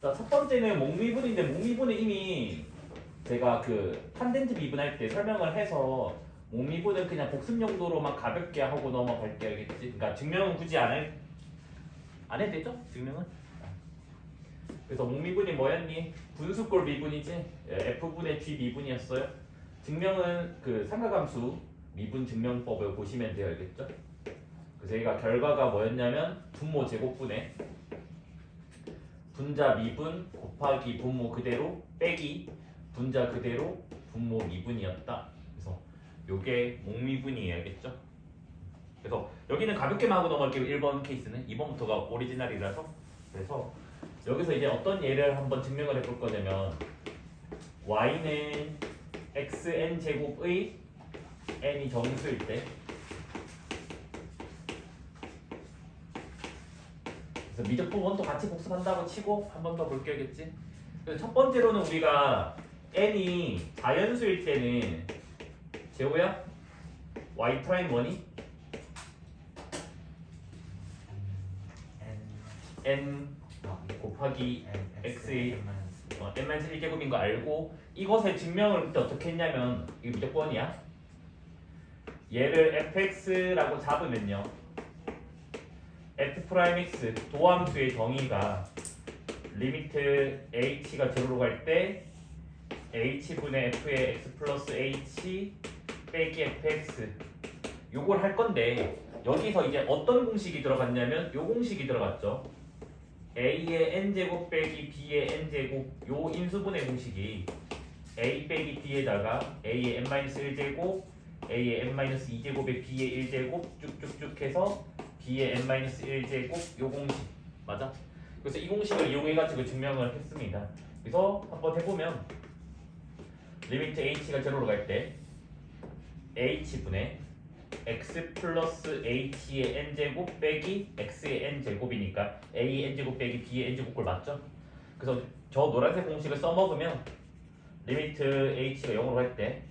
자, 첫 번째는 목미분인데 목미분은 이미 제가 그 탄젠트 미분할 때 설명을 해서 목미분은 그냥 복습 용도로만 가볍게 하고 넘어갈게 알겠지? 그러니까 증명은 굳이 안 해도 되죠? 증명은? 그래서 목미분이 뭐였니? 분수꼴 미분이지? F분의 G 미분이었어요. 증명은 그 삼각함수 미분 증명법을 보시면 돼요. 알겠죠? 그래서 여기가 결과가 뭐였냐면 분모 제곱분의 분자 미분 곱하기 분모 그대로 빼기 분자 그대로 분모 미분이었다. 그래서 요게 목미분이에요. 알겠죠? 그래서 여기는 가볍게만 하고 넘어갈게요. 1번 케이스는 2번부터가 오리지널이라서. 그래서 여기서 이제 어떤 예를 한번 증명을 해볼 거냐면 y는 xn 제곱의 n이 정수일 때 그래서 미적분 원도 같이 복습한다고 치고 한 번 더 볼게요겠지? 그래서 첫 번째로는 우리가 n이 자연수일 때는 제호야? y 프라임 원이 n 곱하기 x의 n-1제곱인 거 알고 이것의 증명을 그때 어떻게 했냐면 이거 무조건이야. 얘를 fx라고 잡으면요 f'x 도함수의 정의가 리미트 h가 제로로 갈 때 h분의 f의 x 플러스 h 빼기 fx 요걸 할 건데 여기서 이제 어떤 공식이 들어갔냐면 요 공식이 들어갔죠. a의 n제곱 빼기 b의 n제곱 요 인수분해 공식이 a 빼기 b에다가 a의 n-1제곱 a의 n-2제곱에 b의 1제곱 쭉쭉쭉 해서 b의 n-1제곱 요 공식 맞아? 그래서 이 공식을 이용해가지고 증명을 했습니다. 그래서 한번 해보면 리미트 h가 제로로 갈 때 h분의 x 플러스 h의 n제곱 빼기 x의 n제곱이니까 a의 n제곱 빼기 b의 n제곱꼴 맞죠? 그래서 저 노란색 공식을 써먹으면 리미트 h가 0으로 갈 때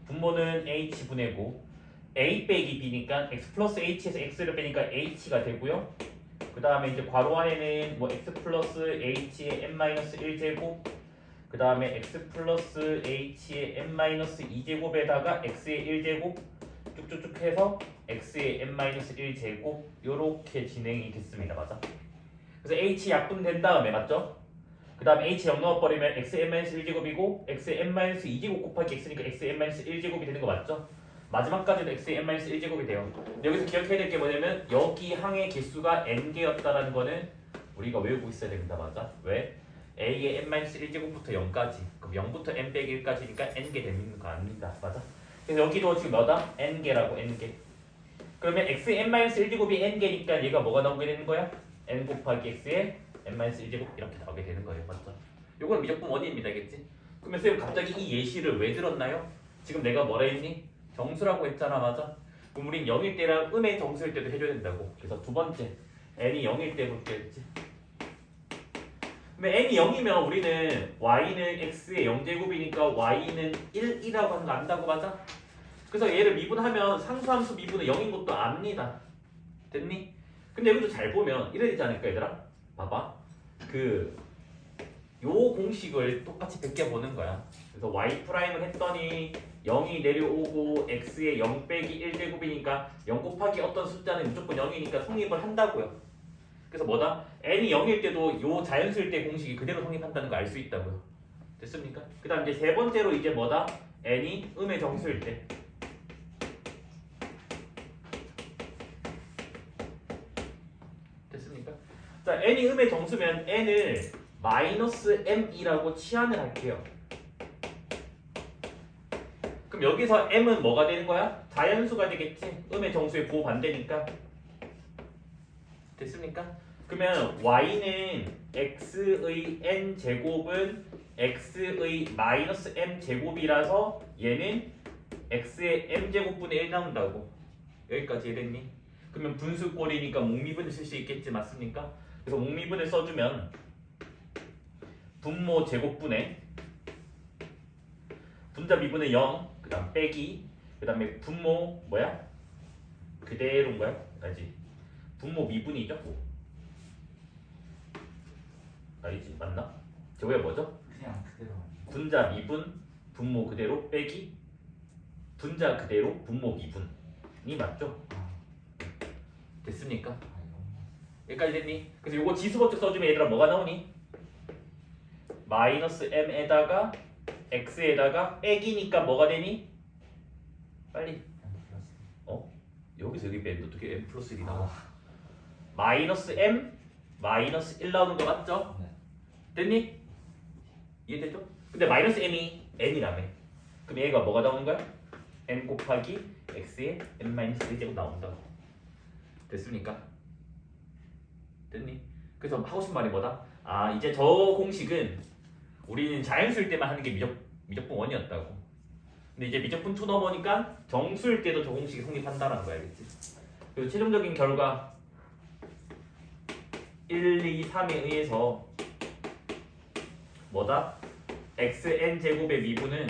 분모는 h분의고 a 빼기 b니까 x 플러스 h에서 x를 빼니까 h가 되고요. 그 다음에 이제 괄호 안에는 뭐 x 플러스 h의 n-1제곱 그 다음에 x 플러스 h의 n-2제곱에다가 x의 1제곱 쭉쭉쭉 해서 x의 n-1제곱 요렇게 진행이 됐습니다. 맞아? 그래서 h 약분된 다음에 맞죠? 그 다음에 h 0 넣어버리면 x의 n-1제곱이고 x의 n-2제곱 곱하기 x니까 x의 n-1제곱이 되는 거 맞죠? 마지막까지도 x의 n-1제곱이 돼요. 여기서 기억해야 될 게 뭐냐면 여기 항의 개수가 n개였다라는 거는 우리가 외우고 있어야 됩니다. 맞아? 왜? a의 n-1제곱부터 0까지 그럼 0부터 n 빼기 1까지니까 n개 되는 거 아닙니다. 맞아? 그래서 여기도 지금 몇다? n개라고 n개. 그러면 x의 n-1제곱이 n개니까 얘가 뭐가 나오게 되는 거야? n 곱하기 x의 n-1제곱 이렇게 나오게 되는 거예요. 맞죠? 요건 미적분 원인입니다. 알겠지? 그러면 쌤 갑자기 이 예시를 왜 들었나요? 지금 내가 뭐라 했니? 정수라고 했잖아. 맞아? 그럼 우린 0일 때랑 음의 정수일 때도 해줘야 된다고. 그래서 두 번째 n이 0일 때 볼게 했지. 그러면 n이 0이면 우리는 y는 x의 0제곱이니까 y는 1이라고 하는 거 안다고. 맞아? 그래서 얘를 미분하면 상수함수 미분은 0인 것도 압니다. 됐니? 근데 여기도 잘 보면 이래야 되지 않을까 얘들아? 봐봐. 요 공식을 똑같이 베껴보는 거야. 그래서 y 프라임을 했더니 0이 내려오고 x의 0 빼기 1제곱이니까 0 곱하기 어떤 숫자는 무조건 0이니까 성립을 한다고요. 그래서 뭐다? n이 0일 때도 요 자연수일 때 공식이 그대로 성립한다는 거 알 수 있다고요. 됐습니까? 그 다음 이제 세 번째로 이제 뭐다? n이 음의 정수일 때 됐습니까? 자, n이 음의 정수면 n을 마이너스 m이라고 치환을 할게요. 그럼 여기서 m은 뭐가 되는 거야? 자연수가 되겠지? 음의 정수의 부호반대니까. 됐습니까? 그러면 y는 x의 n제곱은 x의 마이너스 m제곱이라서 얘는 x의 m제곱분의 1 나온다고. 여기까지 이해됐니? 그러면 분수꼴이니까 목미분을 쓸 수 있겠지. 맞습니까? 그래서 목미분을 써주면 분모 제곱분의 분자 미분의 0 그 다음 빼기 그 다음에 분모 뭐야? 그대로인 거야? 알지? 분모 미분이죠? 아니지 맞나? 제곱이 뭐죠? 그냥 그대로 하는 거. 분자 미분 분모 그대로 빼기 분자 그대로 분모 미분이 맞죠? 아, 됐습니까? 이거. 여기까지 됐니? 그래서 요거 지수법칙 써주면 얘들아 뭐가 나오니? 마이너스 m에다가 x에다가 빼기니까 뭐가 되니? 빨리 여기서 여기 빼는데 어떻게 m 플러스 1이 나와? 마이너스 m 마이너스 1 나오는 거 맞죠? 네. 됐니? 이해됐죠? 근데 마이너스 m이 n이라며 그럼 얘가 뭐가 나오는 거야? n 곱하기 x의 n 마이너스 1제곱 나온다고 됐습니까? 됐니? 그래서 하고 싶은 말이 뭐다? 아 이제 저 공식은 우리는 자연수일 때만 하는 게 미적분 1이었다고 근데 이제 미적분 2 넘어니까 정수일 때도 저 공식이 성립한다는 거야 알겠지? 그리고 최종적인 결과 1, 2, 3에 의해서 뭐다? xn 제곱의 미분은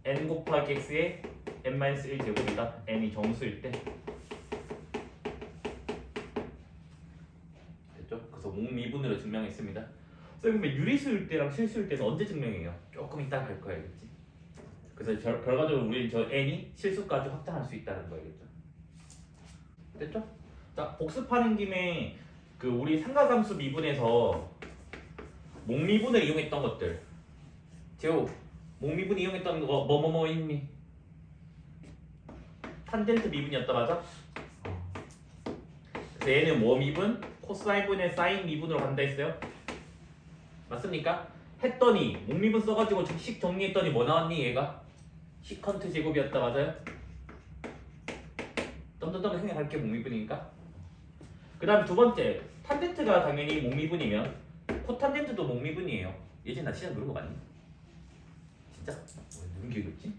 n 곱하기 x의 n-1 제곱이다 n이 정수일 때 됐죠? 그래서 목미분으로 증명했습니다 선생님 유리수일 때랑 실수일 때는 언제 증명해요? 조금 이따 갈 거야 알겠지? 그래서 결과적으로 우리는 저 n이 실수까지 확장할 수 있다는 거겠죠. 됐죠? 자 복습하는 김에 그 우리 삼각함수 미분에서 목미분을 이용했던 것들 제호 목미분 이용했던 거 뭐뭐뭐 있니? 탄젠트 미분이었다 맞아? 그래서 얘는 뭐 미분? 코사인분의 사인 미분으로 간다 했어요? 맞습니까? 했더니 목미분 써가지고 식 정리했더니 뭐 나왔니 얘가? 시컨트 제곱이었다 맞아요? 덤덤덤 생각할게 목미분이니까 그 다음 두 번째 탄젠트가 당연히 목미분이면 코탄젠트도 목미분이에요 예전에 나 시간 누른 거 맞니? 진짜? 누른 기억이 없지?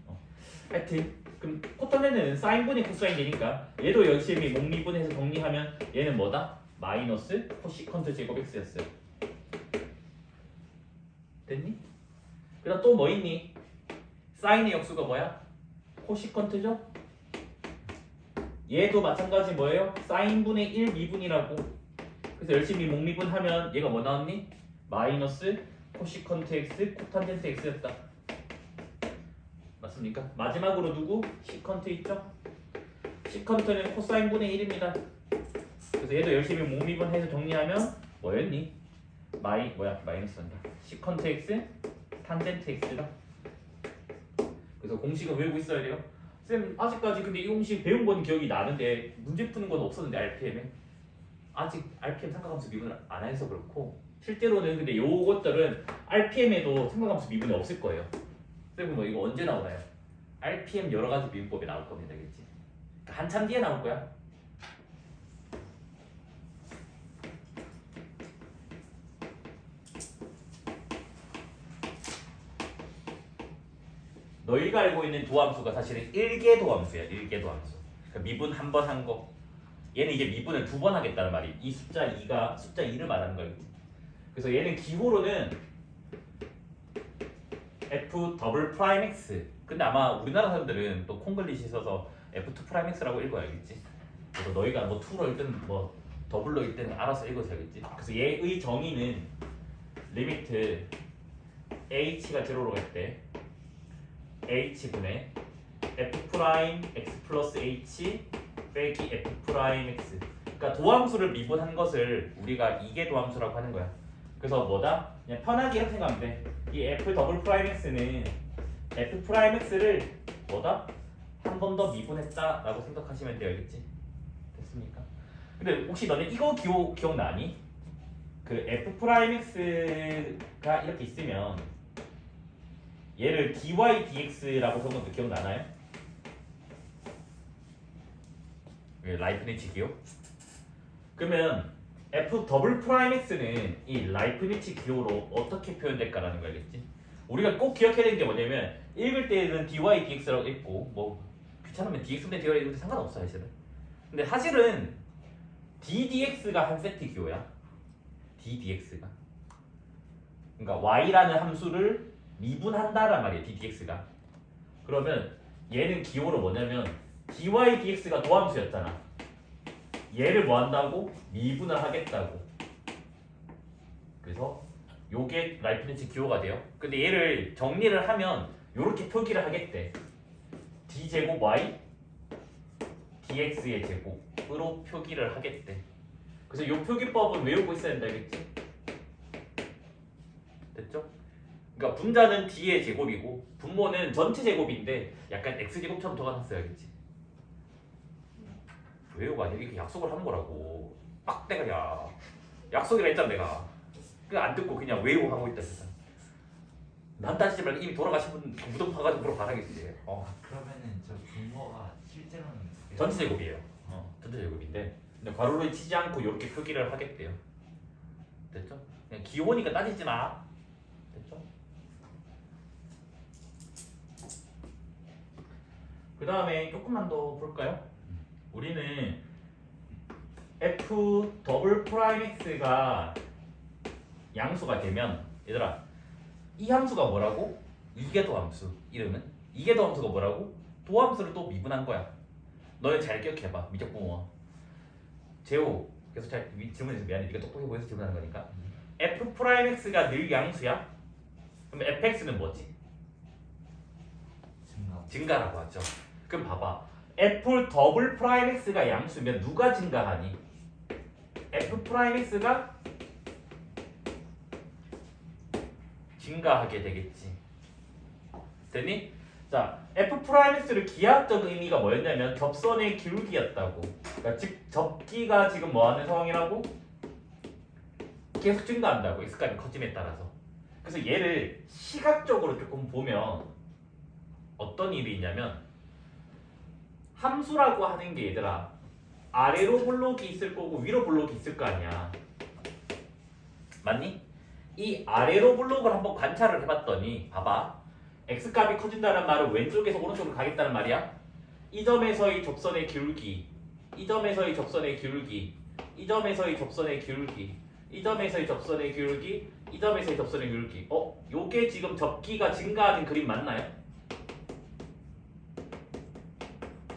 하여튼 그럼 코탄젠트는 사인분이 코사인 되니까 얘도 열심히 목미분해서 정리하면 얘는 뭐다? 마이너스 코시컨트 제곱 x였어요 됐니? 그 다음 또 뭐 있니? 사인의 역수가 뭐야? 코시컨트죠? 얘도 마찬가지 뭐예요? 사인분의 1 미분이라고 그래서 열심히 목미분하면 얘가 뭐 나왔니? 마이너스 코시컨트 x 코탄젠트 x였다 맞습니까? 마지막으로 누구? 시컨트 있죠? 시컨트는 코사인분의 1입니다 그래서 얘도 열심히 목미분해서 정리하면 뭐였니? 마이너스 한다 시컨트 x 탄젠트 x다 그래서 공식은 외우고 있어야 돼요. 쌤 아직까지 근데 이 공식 배운 건 기억이 나는데 문제 푸는 건 없었는데 RPM에 아직 RPM 삼각함수 미분을 안 해서 그렇고 실제로는 근데 요것들은 RPM에도 삼각함수 미분이 없을 거예요. 쌤은 뭐 이거 언제 나오나요? RPM 여러 가지 미분법이 나올 겁니다, 그렇지? 그러니까 한참 뒤에 나올 거야. 너희가 알고 있는 도함수가 사실은 1개 도함수야. 1개 도함수. 그러니까 미분 한 번 한 거. 얘는 이제 미분을 두 번 하겠다는 말이. 이 숫자 2가 숫자 2를 말하는 거겠지. 그래서 얘는 기호로는 f 더블 프라임 x. 근데 아마 우리나라 사람들은 또 콩글리시 써서 f2 프라임 x라고 읽어야겠지. 그래서 너희가 뭐 2로 읽든 뭐 더블로 읽든 알아서 읽어줘야겠지. 그래서 얘의 정의는 리미트 h가 제로로 갈 때 h분의 f 프라임 x 플러스 h 빼기 f 프라임 x. 그러니까 도함수를 미분한 것을 우리가 이계 도함수라고 하는 거야. 그래서 뭐다? 그냥 편하게 이렇게 생각하면 돼. 이 f 더블 프라임 x는 f 프라임 x를 뭐다? 한 번 더 미분했다라고 생각하시면 돼요, 알겠지? 됐습니까? 근데 혹시 너네 이거 기억나니? 그 f 프라임 x가 이렇게 있으면 얘를 dy dx라고 적은 거 기억나나요? 라이프니츠 기호? 그러면 f 더블 프라임 x는 이 라이프니츠 기호로 어떻게 표현될까라는 거 알겠지? 우리가 꼭 기억해야 되는 게 뭐냐면 읽을 때는 dy dx라고 읽고 뭐 귀찮으면 dx분의 dy 이것도 상관없어 사실은. 근데 사실은 d dx가 한 세트 기호야. d dx가. 그러니까 y라는 함수를 미분한다란 말이에요. d dx가. 그러면 얘는 기호로 뭐냐면 dy dx가 도함수였잖아. 얘를 뭐 한다고? 미분을 하겠다고. 그래서 요게 라이프니츠 기호가 돼요. 근데 얘를 정리를 하면 요렇게 표기를 하겠대. d제곱 y dx의 제곱으로 표기를 하겠대. 그래서 요 표기법은 외우고 있어야 된다, 알겠지? 됐죠? 그러니까 분자는 d의 제곱이고 분모는 전체 제곱인데 약간 x제곱처럼 적어놨어야겠지. 외우고 아니야? 이게 약속을 하는 거라고. 빡대가야. 약속이라 했잖아 내가. 그냥 안 듣고 그냥 외우고 하고 있다 진짜. 난 따지지 말고 이미 돌아가신 분 무덤 파가지고 물어봐야겠지. 그러면은 저 분모가 실제로는 어떻게 전체 제곱이에요. 전체 제곱인데 근데 괄호를 치지 않고 이렇게 표기를 하겠대요. 됐죠? 그냥 기호니까 따지지 마. 됐죠? 그 다음에 조금만 더 볼까요? 우리는 f 더블 프라임 x가 양수가 되면 얘들아 이 함수가 뭐라고? 이계도함수 이름은 이계도함수가 뭐라고? 도함수를 또 미분한 거야. 너네 잘 기억해봐. 미적분모 재호 계속 잘 질문해서 미안해. 네가 똑똑해 보여서 질문하는 거니까. f 프라임 x가 늘 양수야? 그럼 fx는 뭐지? 증가라고 하죠. 그럼 봐봐. f 더블 프라임 x가 양수면 누가 증가하니? f 프라임 x가 증가하게 되겠지. 됐니? 자, f 프라임 x를 기하학적 의미가 뭐였냐면 접선의 기울기였다고. 그러니까 즉 접기가 지금 뭐하는 상황이라고? 계속 증가한다고. x값이 커짐에 따라서. 그래서 얘를 시각적으로 조금 보면 어떤 일이 있냐면 함수라고 하는 게 얘들아 아래로 블록이 있을 거고 위로 블록이 있을 거 아니야. 맞니? 이 아래로 블록을 한번 관찰을 해봤더니 봐봐. x값이 커진다는 말은 왼쪽에서 오른쪽으로 가겠다는 말이야. 이 점에서의 접선의 기울기, 이 점에서의 접선의 기울기, 이 점에서의 접선의 기울기, 이 점에서의 접선의 기울기, 이 점에서의 접선의 기울기. 요게 지금 접기가 증가하는 그림 맞나요?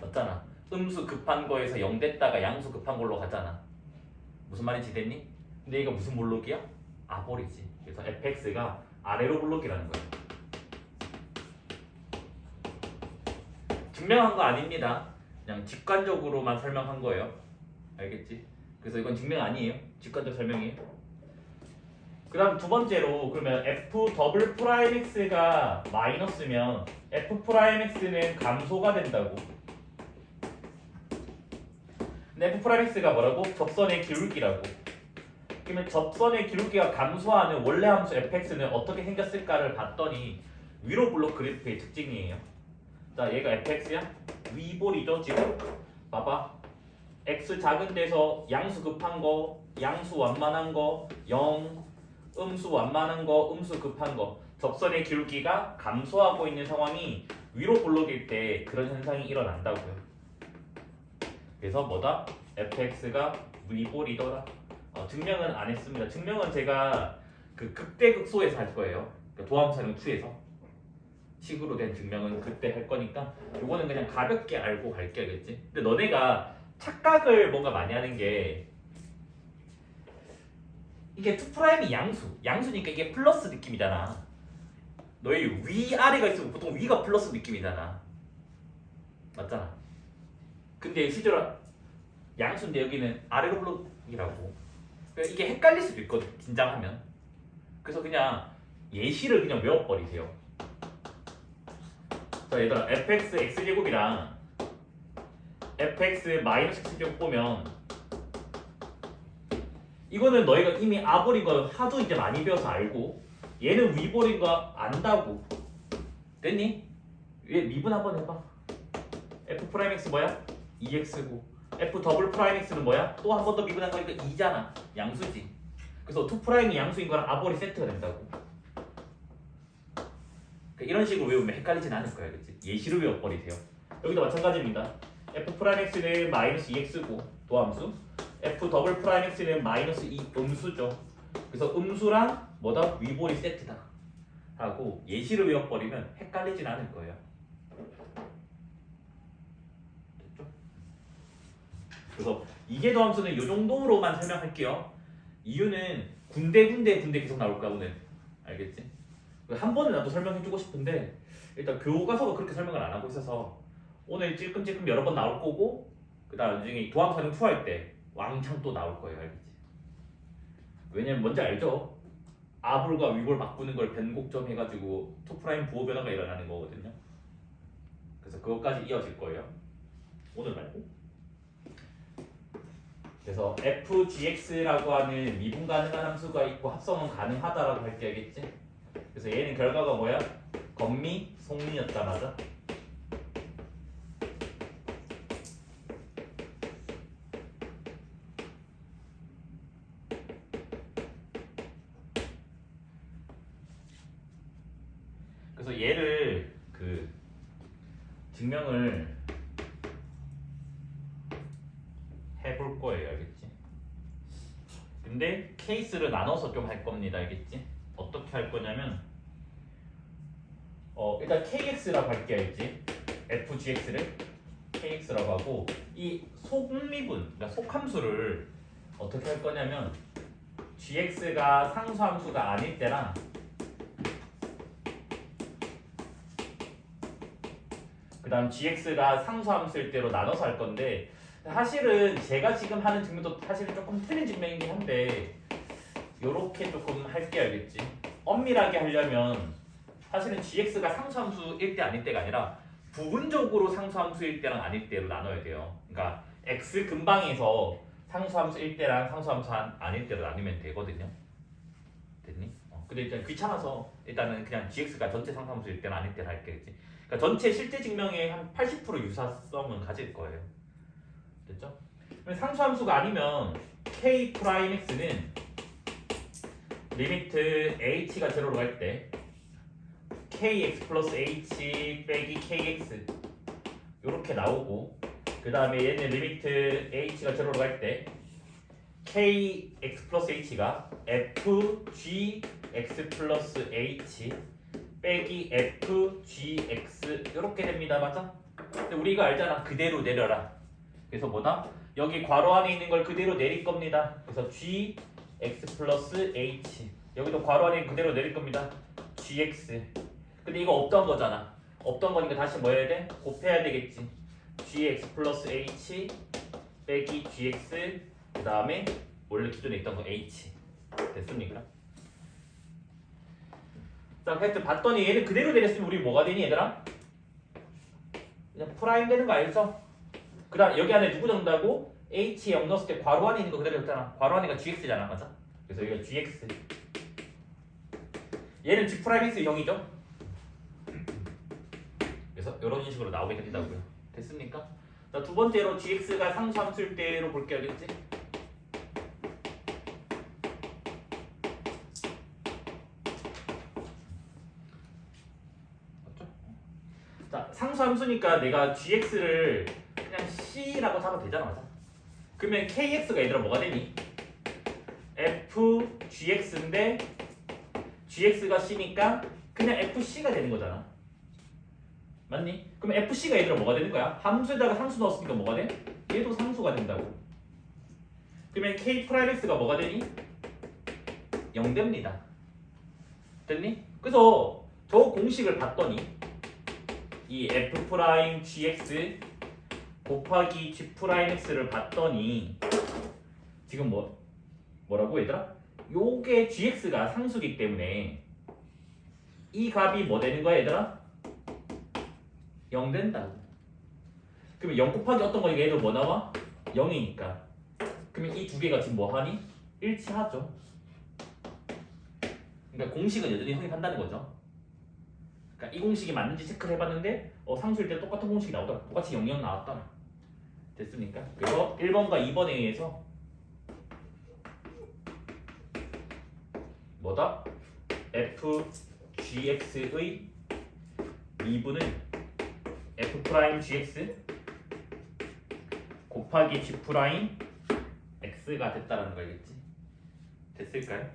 맞잖아. 음수 급한 거에서 0 됐다가 양수 급한 걸로 가잖아. 무슨 말인지 됐니? 근데 이거 무슨 블록이야? 아볼이지. 그래서 fx가 아래로 블록이라는 거야. 증명한 거 아닙니다. 그냥 직관적으로만 설명한 거예요. 알겠지? 그래서 이건 증명 아니에요. 직관적 설명이에요. 그 다음 두 번째로 그러면 f 더블 프라임 x가 마이너스면 f 프라임 x는 감소가 된다고. 근데 f 프라임 x가 뭐라고? 접선의 기울기라고. 그러면 접선의 기울기가 감소하는 원래 함수 fx는 어떻게 생겼을까를 봤더니 위로 블록 그래프의 특징이에요. 자, 얘가 fx야? 위볼이죠 지금. 봐봐. x 작은 데서 양수 급한 거, 양수 완만한 거, 0, 음수 완만한 거, 음수 급한 거. 접선의 기울기가 감소하고 있는 상황이 위로 블록일 때 그런 현상이 일어난다고요. 그래서 뭐다? fx가 위볼이더라. 증명은 안 했습니다. 증명은 제가 그 극대극소에서 할 거예요. 그러니까 도함수사용 2에서 식으로 된 증명은 그때 할 거니까 요거는 그냥 가볍게 알고 갈게, 알겠지? 근데 너네가 착각을 뭔가 많이 하는 게 이게 2'이 양수니까 이게 플러스 느낌이잖아. 너희 위아래가 있으면 보통 위가 플러스 느낌이잖아. 맞잖아. 근데 실제로 양수인데 여기는 아래로 블록이라고. 그러니까 이게 헷갈릴 수도 있거든, 긴장하면. 그래서 그냥 예시를 그냥 외워버리세요. 자, 얘들아, fx x제곱이랑 fx 마이너스 x제곱 보면 이거는 너희가 이미 아볼인 거 하도 이제 많이 배워서 알고, 얘는 위볼인 거 안다고. 됐니? 얘 미분 한번 해봐. f 프라임 x 뭐야? 2x고 f 더블 프라임 x는 뭐야? 또 한 번 더 미분한 거니까 2잖아. 양수지. 그래서 2 프라임이 양수인 거랑 아볼이 세트가 된다고. 그러니까 이런 식으로 외우면 헷갈리진 않을 거야, 그렇지? 예시로 외워버리세요. 여기도 마찬가지입니다. f 프라임 x는 마이너스 2x고 도함수, f 더블 프라임 x는 마이너스 2 음수죠. 그래서 음수랑 뭐다? 위볼이 세트다 하고 예시를 외워버리면 헷갈리진 않을 거예요. 됐죠? 그래서 이계도함수는 이 정도로만 설명할게요. 이유는 군데 계속 나올까 오늘. 알겠지? 한 번은 나도 설명해주고 싶은데 일단 교과서가 그렇게 설명을 안 하고 있어서 오늘 찔끔찔끔 여러 번 나올 거고 그 다음 나중에 도함사정 투할 때 왕창 또 나올 거예요. 알겠지? 왜냐면 뭔지 알죠? 아볼과 위볼 바꾸는 걸 변곡점 해가지고 투프라임 부호 변화가 일어나는 거거든요. 그래서 그것까지 이어질 거예요. 오늘 말고. 그래서 fgx라고 하는 미분 가능한 함수가 있고 합성은 가능하다라고 할 게 알겠지? 그래서 얘는 결과가 뭐야? 건미, 속리였다. 맞아? 그래서 얘를 그 증명을 해볼 거예요. 알겠지? 근데 케이스를 나눠서 좀 할 겁니다. 알겠지? 어떻게 할 거냐면 일단 kx라고 할게. 알지? fgx를 kx라고 하고 이 속미분, 그러니까 속함수를 어떻게 할 거냐면 gx가 상수함수가 아닐 때랑 그 다음 gx가 상수함수일 때로 나눠서 할 건데 사실은 제가 지금 하는 증명도 사실은 조금 틀린 증명이긴 한데 요렇게 조금 할게. 알겠지? 엄밀하게 하려면 사실은 gx가 상수함수일 때 아닐 때가 아니라 부분적으로 상수함수일 때랑 아닐 때로 나눠야 돼요. 그러니까 x 근방에서 상수함수일 때랑 상수함수 아닐 때로 나누면 되거든요. 됐니? 근데 일단 귀찮아서 일단은 그냥 gx가 전체 상수함수일 때랑 아닐 때로 할게. 그치? 그러니까 전체 실제 증명의 한 80% 유사성은 가질 거예요. 됐죠? 상수함수가 아니면 k 프라임 x는 리미트 h가 제로로 갈 때 kx 플러스 h 빼기 kx 요렇게 나오고 그 다음에 얘는 리미트 h가 제로로 갈 때 kx 플러스 h가 fgx 플러스 h 빼기 fgx 요렇게 됩니다. 맞아? 근데 우리가 알잖아. 그대로 내려라. 그래서 뭐다? 여기 괄호 안에 있는 걸 그대로 내릴 겁니다. 그래서 gx 플러스 h 여기도 괄호 안에 그대로 내릴 겁니다. gx 근데 이거 없던 거잖아. 없던 거니까 다시 뭐 해야 돼? 곱해야 되겠지. gx 플러스 h 빼기 gx 그 다음에 원래 기존에 있던 거 h 됐습니까? 자, 하여튼 봤더니 얘를 그대로 내렸으면 우리 뭐가 되니 얘들아? 그냥 프라임 되는 거 알죠? 그 다음 여기 안에 누구 정다고? h에 0 넣었을 때 괄호 안에 있는 거 그대로 했잖아. 괄호 안에가 gx잖아. 맞아? 그래서 여기가 gx 얘는 g 프라임 x 0이죠? 그래서 이런 식으로 나오게 된다고요. 됐습니까? 자, 두 번째로 gx가 상수함수일 때로 볼게요. 알겠지? 맞죠? 자, 상수함수니까 내가 gx를 그냥 c라고 잡아도 되잖아. 맞아? 그러면 kx가 얘들아 뭐가 되니? fgx인데 gx가 c니까 그냥 fc가 되는 거잖아. 맞니? 그럼 fc가 얘들아 뭐가 되는 거야? 함수에다가 상수 넣었으니까 뭐가 돼? 얘도 상수가 된다고. 그러면 k 프라임 x가 뭐가 되니? 0 됩니다. 됐니? 그래서 저 공식을 봤더니 이 f 프라임 gx 곱하기 g 프라임 x를 봤더니 지금 뭐라고 얘들아? 요게 gx가 상수기 때문에 이 값이 뭐 되는 거야 얘들아? 0 된다고. 그러면 0 곱하기 어떤 거니까 얘도 뭐 나와? 0이니까. 그러면 이 두 개가 지금 뭐 하니? 일치하죠. 그러니까 공식은 여전히 성립한다는 거죠. 그러니까 이 공식이 맞는지 체크를 해봤는데 상수일 때 똑같은 공식이 나오더라. 똑같이 0, 0 나왔더라. 됐습니까? 그래서 1번과 2번에 의해서 뭐다? fgx의 미분은 f'gx 곱하기 g'x가 됐다라는 거 알겠지? 됐을까요?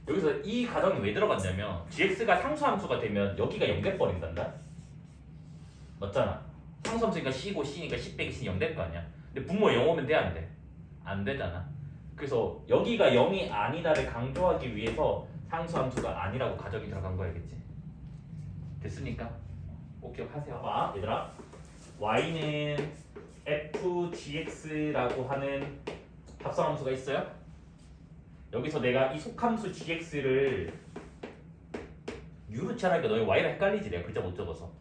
여기서 이 가정이 왜 들어갔냐면 gx가 상수함수가 되면 여기가 0 돼버린단다. 맞잖아. 상수함수니까 C고 C니까 C 빼기 C는 0 될 거 아니야. 근데 분모 0 오면 돼 안 돼? 안 되잖아. 그래서 여기가 0이 아니다를 강조하기 위해서 상수함수가 아니라고 가정이 들어간 거야겠지. 됐습니까? 꼭 기억하세요. 봐 얘들아, y는 fgx라고 하는 합성함수가 있어요. 여기서 내가 이 속함수 gx를 u로 치환하니까 너희 y랑 헷갈리지. 내가 글자 못 적어서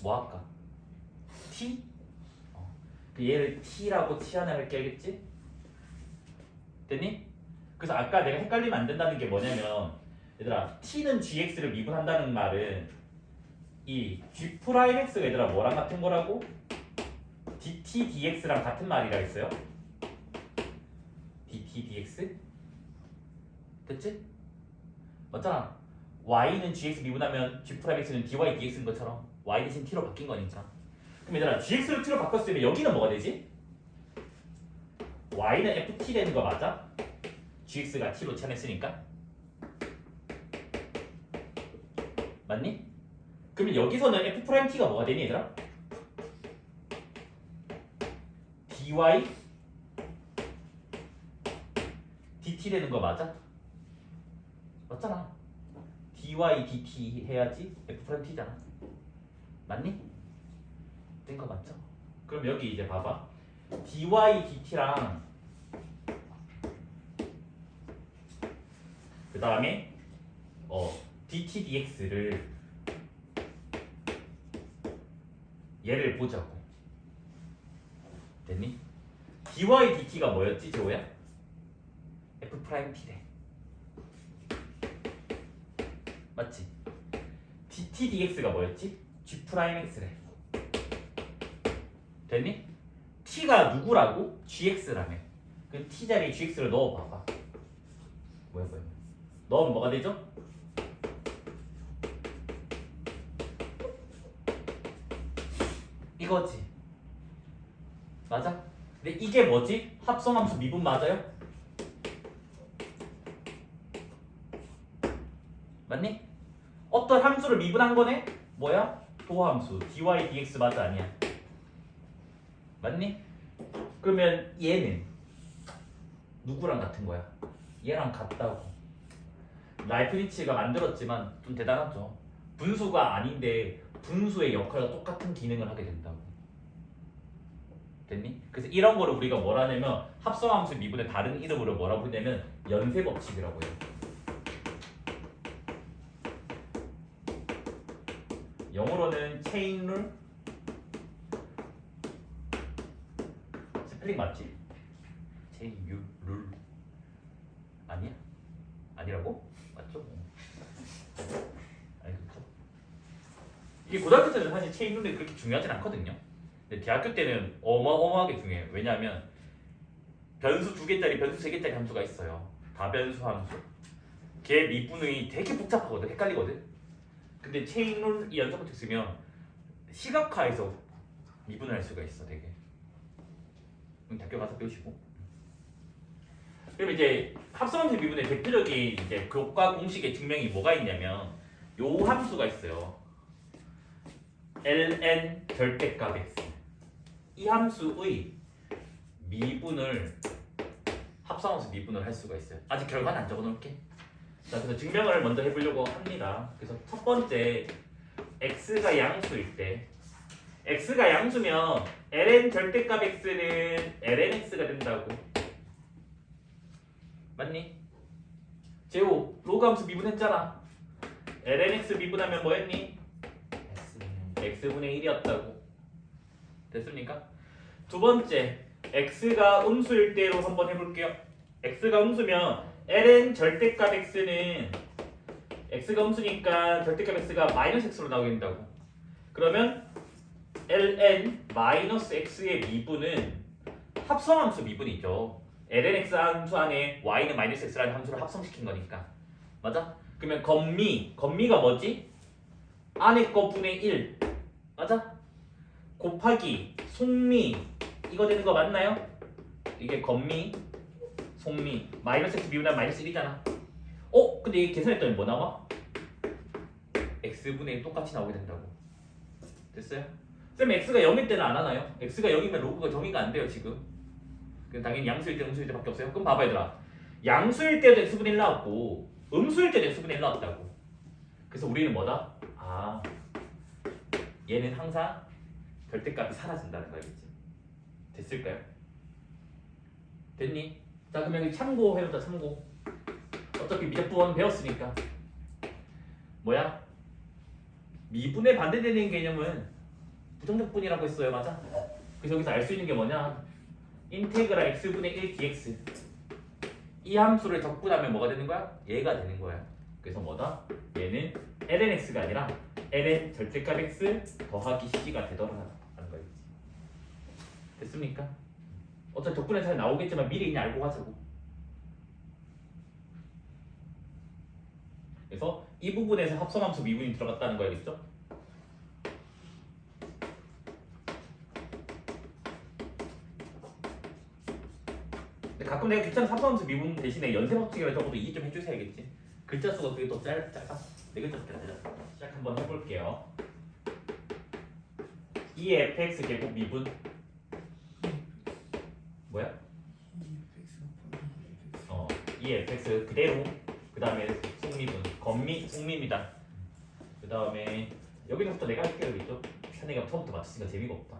뭐 할까? t? 얘를 t라고 치환을 할게. 알겠지? 됐니? 그래서 아까 내가 헷갈리면 안 된다는 게 뭐냐면, 얘들아 t는 gx를 미분한다는 말은 이 g'x가 얘들아 뭐랑 같은 거라고? dt dx랑 같은 말이라 했어요. dt dx? 됐지? 맞잖아. y는 gx 미분하면 g'x는 dy dx인 것처럼 y 대신 t로 바뀐 거니까. 그럼 얘들아 gx를 t로 바꿨을 때 여기는 뭐가 되지? y는 ft 되는 거 맞아? gx가 t로 치환했으니까. 맞니? 그러면 여기서는 f't가 뭐가 되니 얘들아? dy dt 되는 거 맞아? 맞잖아. dy dt 해야지 f't잖아. 맞니? 된 거 맞죠? 그럼 여기 이제 봐봐. dy dt랑 그 다음에 dt dx를 얘를 보자고. 됐니? dy dt가 뭐였지 재호야? f't 돼. 맞지? dt dx가 뭐였지? g'x래. 됐니? t가 누구라고? gx라며. 그럼 t 자리에 gx를 넣어봐봐. 뭐야. 넣으면 뭐가 되죠? 이거지. 맞아? 근데 이게 뭐지? 합성함수 미분 맞아요? 맞니? 어떤 함수를 미분한 거네? 뭐야? 도함수 dy dx 맞아 아니야? 맞니? 그러면 얘는 누구랑 같은 거야? 얘랑 같다고. 라이프니츠가 만들었지만 좀 대단하죠. 분수가 아닌데 분수의 역할과 똑같은 기능을 하게 된다고. 됐니? 그래서 이런 거를 우리가 뭐라 하냐면 합성함수 미분의 다른 이름으로 뭐라 부르냐면 연쇄법칙이라고 해요. 영어로는 체인룰. 스펠링 맞지? 체인룰 아니야? 아니라고? 맞죠? 아니 그렇죠. 이게 고등학교 때는 사실 체인룰이 그렇게 중요하진 않거든요. 근데 대학교 때는 어마어마하게 중요해요. 왜냐하면 변수 2개짜리, 변수 3개짜리 함수가 있어요. 다변수 함수. 걔 미분이 되게 복잡하거든. 헷갈리거든. 근데 체인룰 이 연속부터 쓰면 시각화해서 미분을 할 수가 있어. 되게. 그럼 대학교 가서 배우시고. 그럼 이제 합성함수 미분의 대표적인 이제 교과 공식의 증명이 뭐가 있냐면 요 함수가 있어요. ln 절대값 x. 이 함수의 미분을 합성함수 미분을 할 수가 있어요. 아직 결과는 안 적어놓을게. 자, 그래서 증명을 먼저 해보려고 합니다. 그래서 첫 번째, x가 양수일 때, x가 양수면 ln 절대값 x는 lnx가 된다고. 맞니? 제호, 로그 함수 미분했잖아. lnx 미분하면 뭐 했니? x분의 1이었다고. 됐습니까? 두 번째, x가 음수일 때로 한번 해볼게요. x가 음수면 ln 절대값 x는 x가 음수니까 절대값 x가 마이너스 x로 나오게 된다고. 그러면 ln 마이너스 x의 미분은 합성함수 미분이죠. ln x 함수 안에 y는 마이너스 x라는 함수를 합성시킨 거니까. 맞아? 그러면 건미가 뭐지? 안에 거 분의 1. 맞아? 곱하기 속미 이거 되는 거 맞나요? 이게 건미, 속미 마이너스 x 미분하면 마이너스 1이잖아. 근데 이게 계산했더니 뭐 나와? x분의 1 똑같이 나오게 된다고. 됐어요? 쌤 x가 0일 때는 안 하나요? x가 0이면 로그가 정의가 안 돼요 지금. 그럼 당연히 양수일 때 음수일 때밖에 없어요. 그럼 봐봐 얘들아. 양수일 때도 x분의 1 나왔고 음수일 때도 x분의 1 나왔다고. 그래서 우리는 뭐다? 아 얘는 항상 절대값이 사라진다는 거 알겠지? 됐을까요? 됐니? 자 그럼 여기 참고해보자. 참고. 어차피 미적분 배웠으니까 뭐야? 미분에 반대되는 개념은 부정적분이라고 했어요. 맞아? 그래서 여기서 알 수 있는 게 뭐냐? 인테그랄 x분의 1 dx 이 함수를 적분하면 뭐가 되는 거야? 얘가 되는 거야. 그래서 뭐다? 얘는 ln x가 아니라 ln 절대값 x 더하기 c가 되더라라는 거겠지. 됐습니까? 어차피 적분에 잘 나오겠지만 미리 그냥 알고 가자고. 그래서 이 부분에서 합성함수 미분이 들어갔다는 거야겠죠? 근데 가끔 내가 귀찮아서 합성함수 미분 대신에 연쇄법칙이라 적어도 이해 좀 해주셔야겠지. 글자 수가 그게 더 짧아? 네 글자밖에 안 되잖아. 시작 한번 해볼게요. 2fx 제곱 미분 뭐야? 2fx 그대로 그 다음에 속미분 건미 속미입니다. 그 다음에 여기서부터 내가 할게요. 여기죠? 샤네가 처음부터 맞추니까 재미가 없다.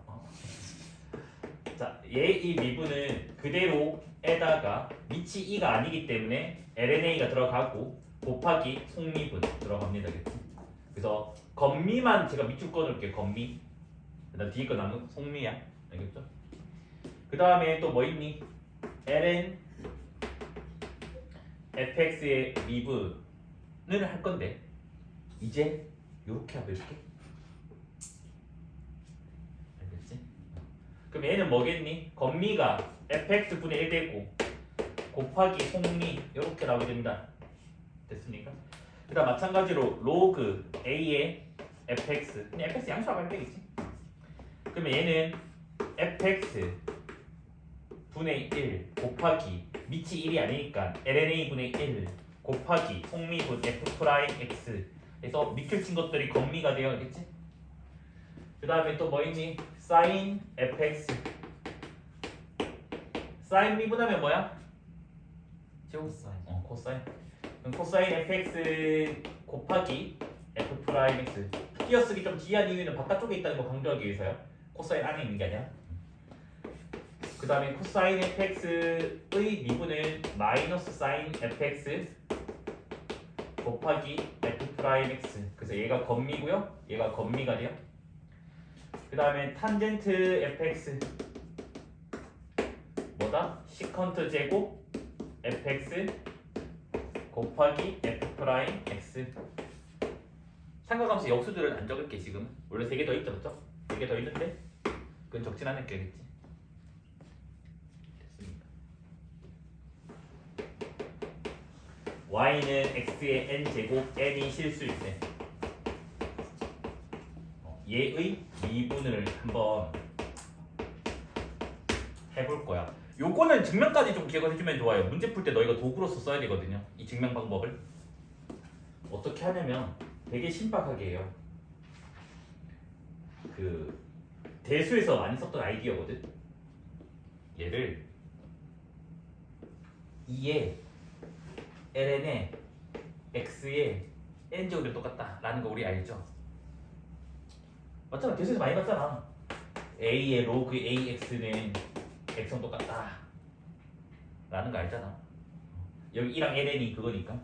자, 얘 이 미분은 그대로에다가 밑이 2가 아니기 때문에 LNA가 들어가고 곱하기 속미분 들어갑니다. 그치? 그래서 건미만 제가 밑줄 꺼놓을게요. 건미. 그다음 뒤에 거 남은 속미야. 알겠죠? 그 다음에 또 뭐 있니? ln fx의 미분을 할 건데 이제 요렇게 하고 이렇게 알겠지? 그럼 얘는 뭐겠니? 건미가 fx분의 1 되고 곱하기 속미 이렇게 나오게 됩니다. 됐습니까? 그 다음 마찬가지로 로그 a의 fx 그냥 fx 양수라고 하면 되겠지? 그러면 얘는 fx 분의 1 곱하기 밑이 1이 아니니까 ln 분의 1 곱하기 속미분 f 프라임 x 그래서 밑줄 친 것들이 건미가 되어 있겠지? 그 다음에 또 뭐 있니? sin fx sin 미분하면 뭐야? 코사인. 코사인. 그럼 코사인 fx 곱하기 f 프라임 x 띄어쓰기 좀 기이한 이유는 바깥쪽에 있다는 거 강조하기 위해서요. 코사인 안에 있는 게 아니라. 그 다음에 코사인 fx의 미분은 마이너스 사인 fx 곱하기 f 프라임 x 그래서 얘가 건미고요. 얘가 건미가 돼요. 그 다음에 탄젠트 fx 뭐다? 시컨트 제곱 fx 곱하기 f 프라임 x 삼각함수 역수들은 안 적을게 지금. 원래 3개 더 있죠, 그렇죠? 3개 더 있는데 그건 적진 않을게겠지. 됐습니다. y는 x의 n 제곱 n이 실수일 때 얘의 미분을 한번 해볼 거야. 요거는 증명까지 좀 기억을 해주면 좋아요. 문제 풀 때 너희가 도구로서 써야 되거든요. 이 증명 방법을 어떻게 하냐면 되게 신박하게 해요. 그 대수에서 많이 썼던 아이디어거든. 얘를 2에 ln에 x에 n제곱이 똑같다라는 거 우리 알죠? 맞잖아. 대수에서 많이 봤잖아. a의 로그 ax는 x랑 똑같다 라는 거 알잖아. 여기 1랑 ln이 그거니까.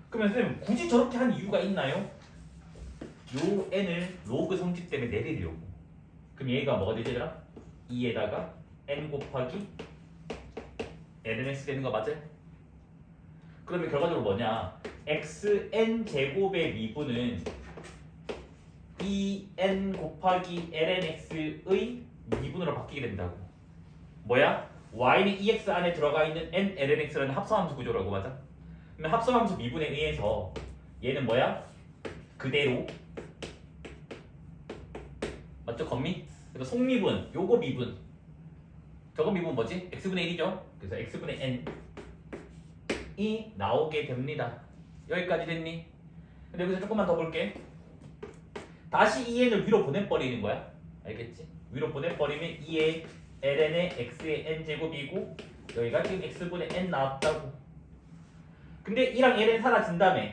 그러면 선생님 굳이 저렇게 한 이유가 있나요? 요 n을 로그 성질 때문에 내리려고. 그럼 얘가 뭐가 되지 얘들아? 2에다가 n 곱하기 lnx 되는 거 맞아요? 그러면 결과적으로 뭐냐? xn 제곱의 미분은 2n 곱하기 lnx의 미분으로 바뀌게 된다고. 뭐야? y는 2x 안에 들어가 있는 n lnx라는 합성함수 구조라고. 맞아? 그러면 합성함수 미분에 의해서 얘는 뭐야? 그대로 맞죠? 건미? 그래서 속미분, 요거 미분 저거 미분 뭐지? x분의 1이죠? 그래서 x분의 n이 나오게 됩니다. 여기까지 됐니? 근데 여기서 조금만 더 볼게. 다시 2n을 위로 보내버리는 거야. 알겠지? 위로 보내버리면 2의 ln의 x의 n제곱이고 여기가 지금 x분의 n 나왔다고. 근데 2랑 ln 사라진다며.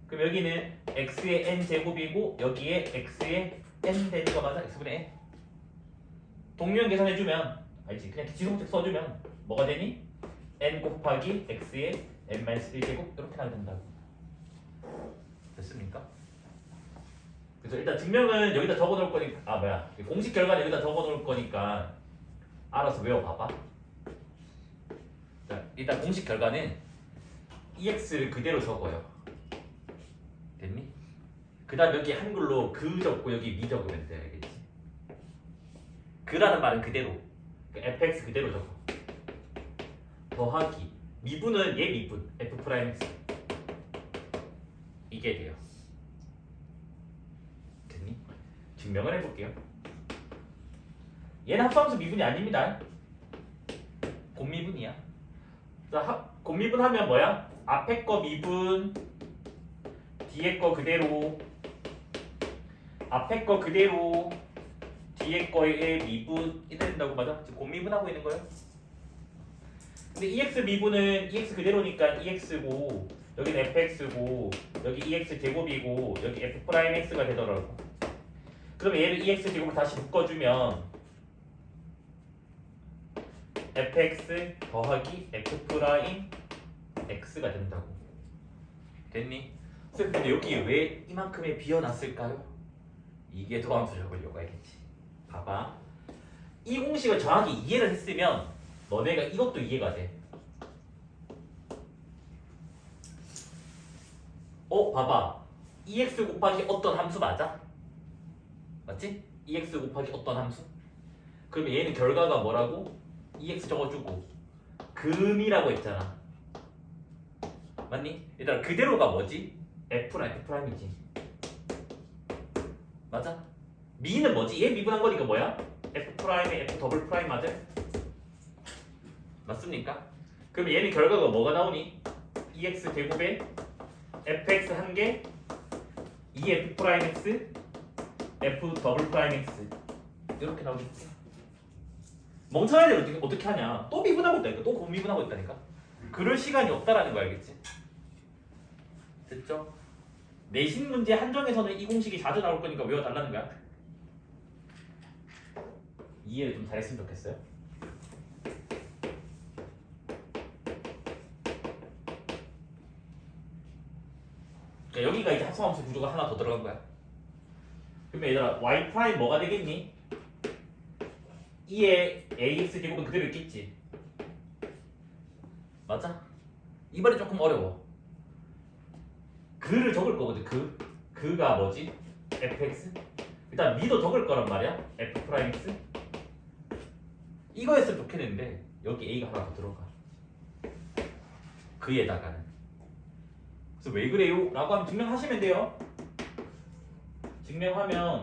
그럼 여기는 x의 n제곱이고 여기에 x의 n 되는 거 맞아? x분의 n. 동료형 계산해주면 알지? 그냥 지성책 써주면 뭐가 되니? n 곱하기 x의 n-1제곱 이렇게 나게 된다고. 됐습니까? 그래서 일단 증명은 여기다 적어놓을 거니까 공식 결과는 여기다 적어놓을 거니까 알아서 외워봐봐. 자, 일단 공식 결과는 EX를 그대로 적어요. 됐니? 그 다음 여기 한글로 그 적고 여기 미 적으면 돼. 알겠지? 그라는 말은 그대로 fx 그대로 적어. 더하기 미분은 얘 미분 f'x 이게 돼요. 됐니? 증명을 해볼게요. 얘는 합성함수 미분이 아닙니다. 곱미분이야. 자, 곱미분 하면 뭐야? 앞에 거 미분, 뒤에 거 그대로, 앞에 거 그대로, 뒤에 거의 미분 이래 된다고. 맞아? 지금 곱미분하고 있는 거예요. 근데 EX 미분은 EX 그대로니까 EX고 여기는 FX고 여기 EX 제곱이고 여기 F'X가 되더라고. 그러면 얘를 EX 제곱을 다시 묶어주면 fx 더하기 F'X가 된다고. 됐니? 선생님 근데 여기 왜 이만큼에 비워놨을까요? 이게 더함수 적으려고 알겠지. 봐봐. 이 공식을 정확히 이해를 했으면 너네가 이것도 이해가 돼. 봐봐. EX 곱하기 어떤 함수 맞아? 맞지? EX 곱하기 어떤 함수? 그러면 얘는 결과가 뭐라고? EX 적어주고 금이라고 했잖아. 맞니? 일단 그대로가 뭐지? F'이지. 맞아? 미는 뭐지? 얘 미분한 거니까 뭐야? F'의 F 더블 프라임 맞아? 맞습니까? 그럼 얘는 결과가 뭐가 나오니? EX 제곱에 fx 한 개 2f'x f 더블 프라임 x 이렇게 나오겠지. 멍청한 애들 어떻게 하냐? 또 미분하고 있다니까. 또 곱미분하고 있다니까. 그럴 시간이 없다라는 거 알겠지? 됐죠? 내신 문제 한정에서는 이 공식이 자주 나올 거니까 외워달라는 거야. 이해를 좀 잘했으면 좋겠어요. 그러니까 여기가 이제 합성함수 구조가 하나 더 들어간 거야. 그러면 얘들아 y 프라임 뭐가 되겠니? 2의 ax 제곱은 그대로 있겠지. 맞아? 이번에 조금 어려워. 그를 적을 거거든. 그가 뭐지? fx. 일단 미도 적을 거란 말이야. f 프라임 x. 이거였으면 좋겠는데 여기 a가 하나 더 들어가. 그에다가는. 그래서 왜 그래요? 라고 하면 증명하시면 돼요. 증명하면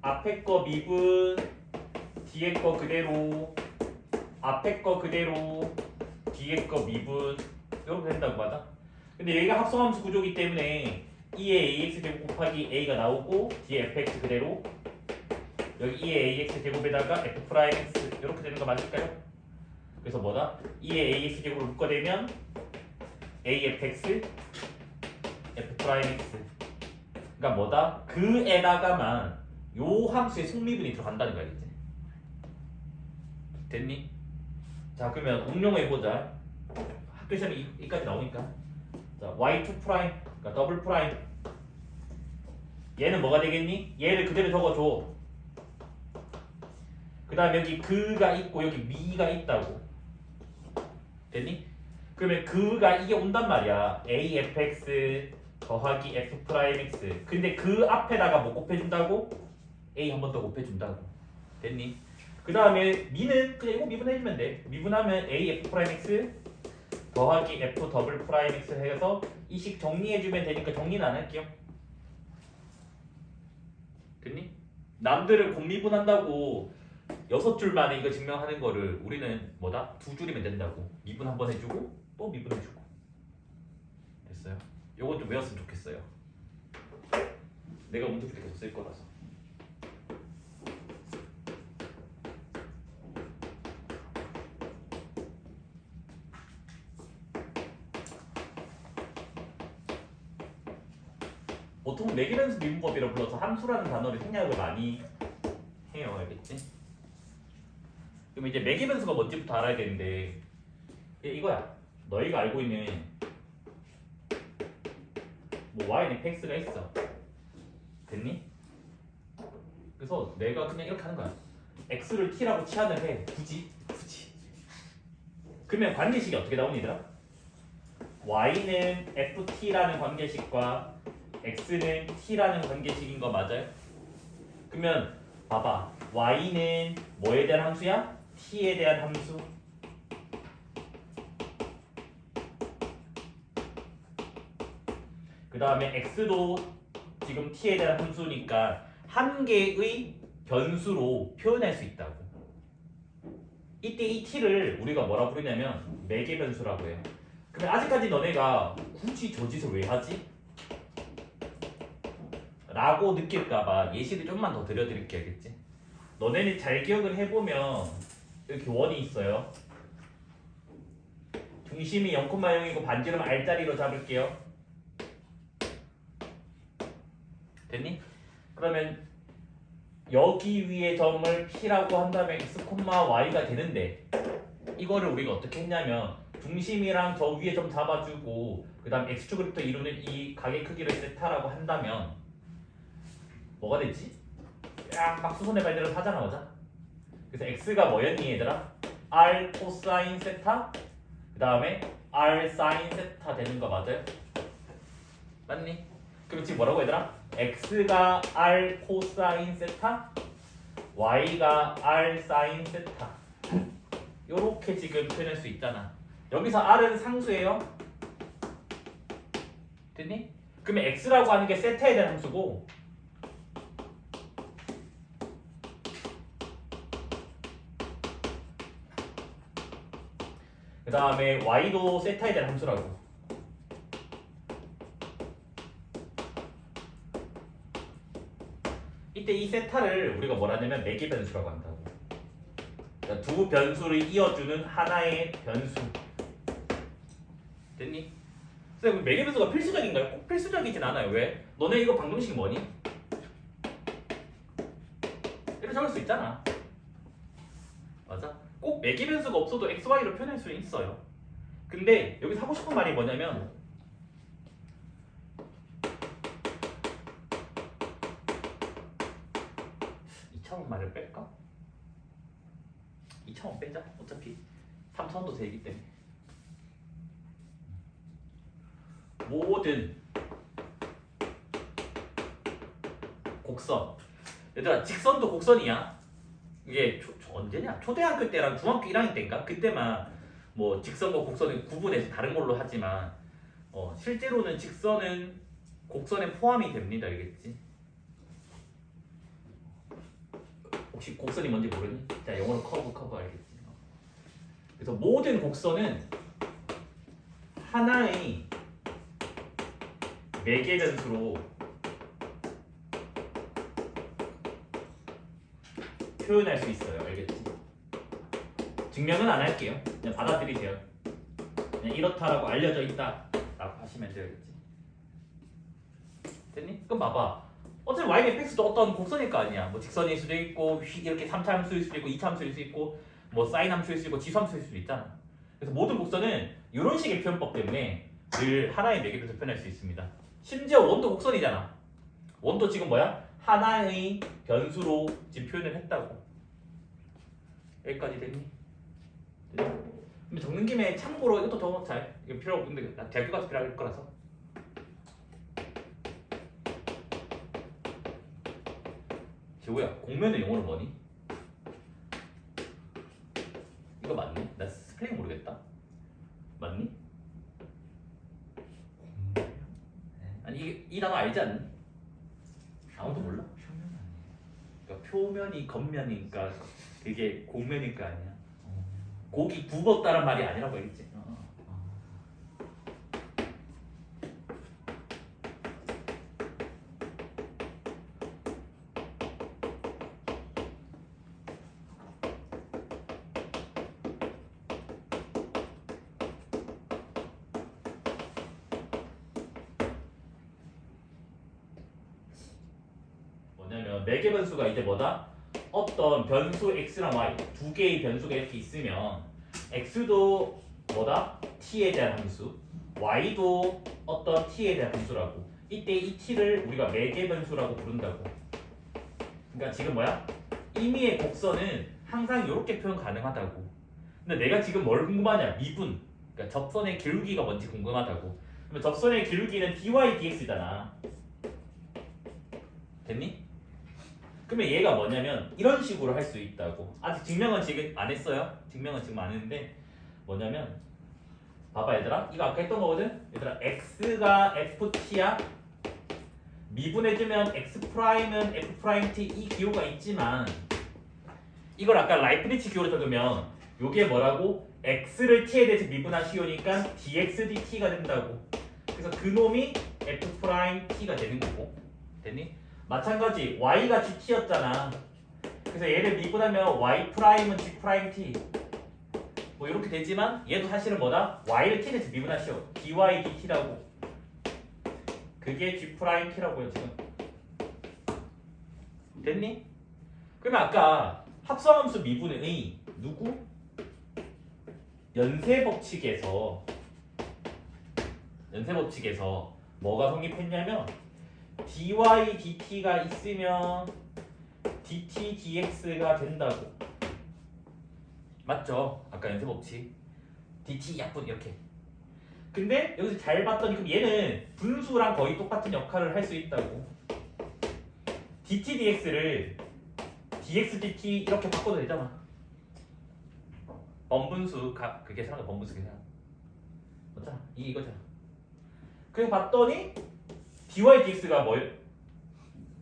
앞에 거 미분, 뒤에 거 그대로, 앞에 거 그대로, 뒤에 거 미분 이렇게 된다고. 맞아? 근데 얘가 합성함수 구조이기 때문에 2의 ax 제곱 곱하기 a가 나오고 뒤에 fx 그대로 여기 2의 ax 제곱에다가 f'x 이렇게 되는 거 맞을까요? 그래서 뭐다? 2의 ax 제곱을 묶어내면 afx f'x 그러니까 뭐다? 그에다가만 요 함수의 속미분이 들어간다는 거 알겠지? 됐니? 자 그러면 응용해보자. 학교 시험에 이까지 나오니까. 자 y2 프라임 그러니까 더블 프라임 얘는 뭐가 되겠니? 얘를 그대로 적어줘. 그 다음에 여기 그가 있고 여기 미가 있다고. 됐니? 그러면 그가 이게 온단 말이야. afx 더하기 f'x. 근데 그 앞에다가 뭐 곱해준다고? a 한 번 더 곱해준다고. 됐니? 그 다음에 미는 그냥 이거 미분해주면 돼. 미분하면 a f'x 더하기 f 더블 프라임 x 해서 이 식 정리해주면 되니까 정리는 안 할게요. 됐니? 남들을 곱미분한다고 6줄 만에 이거 증명하는 거를 우리는 뭐다? 2줄이면 된다고. 미분 한 번 해주고 또 미분해주고. 됐어요? 요거 좀 외웠으면 좋겠어요. 내가 문제 풀 때 계속 쓸 거라서. 보통 매기변수 미분법이라 불러서 함수라는 단어를 생략을 많이 해요. 알겠지? 그럼 이제 매기변수가 뭔지부터 알아야 되는데 이거야. 너희가 알고 있는 뭐 y는 fx가 있어. 됐니? 그래서 내가 그냥 이렇게 하는 거야. x를 t라고 치환을 해. 굳이. 그러면 관계식이 어떻게 나오니 얘들아? y는 ft라는 관계식과 x는 t라는 관계식인 거 맞아요? 그러면 봐봐. y는 뭐에 대한 함수야? t에 대한 함수. 그 다음에 x도 지금 t에 대한 함수니까 한 개의 변수로 표현할 수 있다고. 이때 이 t를 우리가 뭐라 부르냐면 매개 변수라고 해요. 그러면 아직까지 너네가 굳이 저 짓을 왜 하지? 라고 느낄까봐 예시를 좀만 더 들려드릴게. 알겠지? 너네는 잘 기억을 해보면 이렇게 원이 있어요. 중심이 0,0이고 반지름 R자리로 잡을게요. 됐니? 그러면 여기 위에 점을 P라고 한다면 X, Y가 되는데 이거를 우리가 어떻게 했냐면 중심이랑 저 위에 점 잡아주고 그 다음 X축으로부터 이루는 이 각의 크기를 세타라고 한다면 뭐가 되지? 막 수선의 발대로 사자 나오자. 그래서 X가 뭐였니 얘들아? R 코사인 세타 그 다음에 R 사인 세타 되는 거 맞아요? 맞니? 그럼 지금 뭐라고 얘들아? X가 R 코사인 세타 Y가 R 사인 세타 요렇게 지금 표현할 수 있잖아. 여기서 R은 상수예요. 됐니? 그러면 X라고 하는 게 세타에 대한 함수고 그 다음에 Y도 세타에 대한 함수라고. 이때 이 세타를 우리가 뭐라 하냐면 매개 변수라고 한다고. 그러니까 두 변수를 이어주는 하나의 변수. 됐니? 선생님 매개 변수가 필수적인가요? 꼭 필수적이진 않아요. 왜? 너네 이거 방정식 뭐니? 이렇게 적을 수 있잖아. 맞아? 꼭 매개 변수가 없어도 x, y로 표현할 수 있어요. 근데 여기서 하고 싶은 말이 뭐냐면 2차원 말을 뺄까? 2차원 빼자. 어차피 3차원도 되기 때문에 모든 곡선 얘들아 직선도 곡선이야. 이게 언제냐? 초등학교 때랑 중학교 1학년 때인가? 그때만 뭐 직선과 곡선을 구분해서 다른 걸로 하지만 실제로는 직선은 곡선에 포함이 됩니다. 알겠지? 혹시 곡선이 뭔지 모르니? 자, 영어로 커브 알겠지? 그래서 모든 곡선은 하나의 매개 변수로 표현할 수 있어요. 알겠지? 증명은 안 할게요. 그냥 받아들이세요. 그냥 이렇다라고 알려져 있다 라고 하시면 돼요. 알겠지? 됐니? 그럼 봐봐. 어차피 y fx도 어떤 곡선일 거 아니야. 뭐 직선일 수도 있고 이렇게 3차 함수일 수도 있고 2차 함수일 수도 있고 뭐 사인 함수일 수도 있고 지수 함수일 수도 있잖아. 그래서 모든 곡선은 이런 식의 표현법 때문에 늘 하나의 매개변수 표현할 수 있습니다. 심지어 원도 곡선이잖아. 원도 지금 뭐야? 하나의 변수로 지금 표현을 했다고. 여기까지 됐니? 근데 적는 김에 참고로 이것도 더 잘 이거 필요 없는데 나 대학교 가서 필요할 거라서. 재호야, 공면은 영어로 뭐니? 이거 맞니? 나 스펠링 모르겠다. 맞니? 아니 이 단어 알지 않니? 아무도 몰라? 표면 아니에요? 그러니까 표면이 겉면이니까 그게 곡면이니까 아니야. 곡이 굽었다는 말이 아니라고 했지. 뭐냐면 매개 변수가 이제 뭐다? 어떤 변수 x랑 y 두 개의 변수가 이렇게 있으면 x도 뭐다? t에 대한 함수, y도 어떤 t에 대한 함수라고. 이때 이 t를 우리가 매개 변수라고 부른다고. 그러니까 지금 뭐야? 임의의 곡선은 항상 이렇게 표현 가능하다고. 근데 내가 지금 뭘 궁금하냐? 미분. 그러니까 접선의 기울기가 뭔지 궁금하다고. 그러면 접선의 기울기는 dy dx잖아. 됐니? 그러면 얘가 뭐냐면 이런 식으로 할 수 있다고. 아직 증명은 지금 안 했어요. 증명은 지금 안 했는데 뭐냐면 봐봐 얘들아. 이거 아까 했던 거거든. 얘들아 x가 ft야. 미분해주면 x 프라임은 f 프라임 t 이 기호가 있지만 이걸 아까 라이프니츠 기호로 적으면 요게 뭐라고? x를 t에 대해서 미분하시오니까 dx dt가 된다고. 그래서 그놈이 f 프라임 t가 되는 거고. 됐니? 마찬가지 y가 gt였잖아. 그래서 얘를 미분하면 y 프라임은 g 프라임 t 뭐 이렇게 되지만 얘도 사실은 뭐다? y를 t에 대해서 미분하시오. dy dt라고. 그게 g 프라임 t라고요 지금. 됐니? 그러면 아까 합성함수 미분의 누구? 연쇄 법칙에서 뭐가 성립했냐면 dy dt가 있으면 dt dx가 된다고. 맞죠? 아까 연쇄 법칙 dt 약분 이렇게. 근데 여기서 잘 봤더니 그럼 얘는 분수랑 거의 똑같은 역할을 할 수 있다고. dt dx를 dx dt 이렇게 바꿔도 되잖아. 번분수 그게 사람 번분수 계산. 맞잖아. 이거잖아. 그래서 봤더니 dy dx가 뭐야?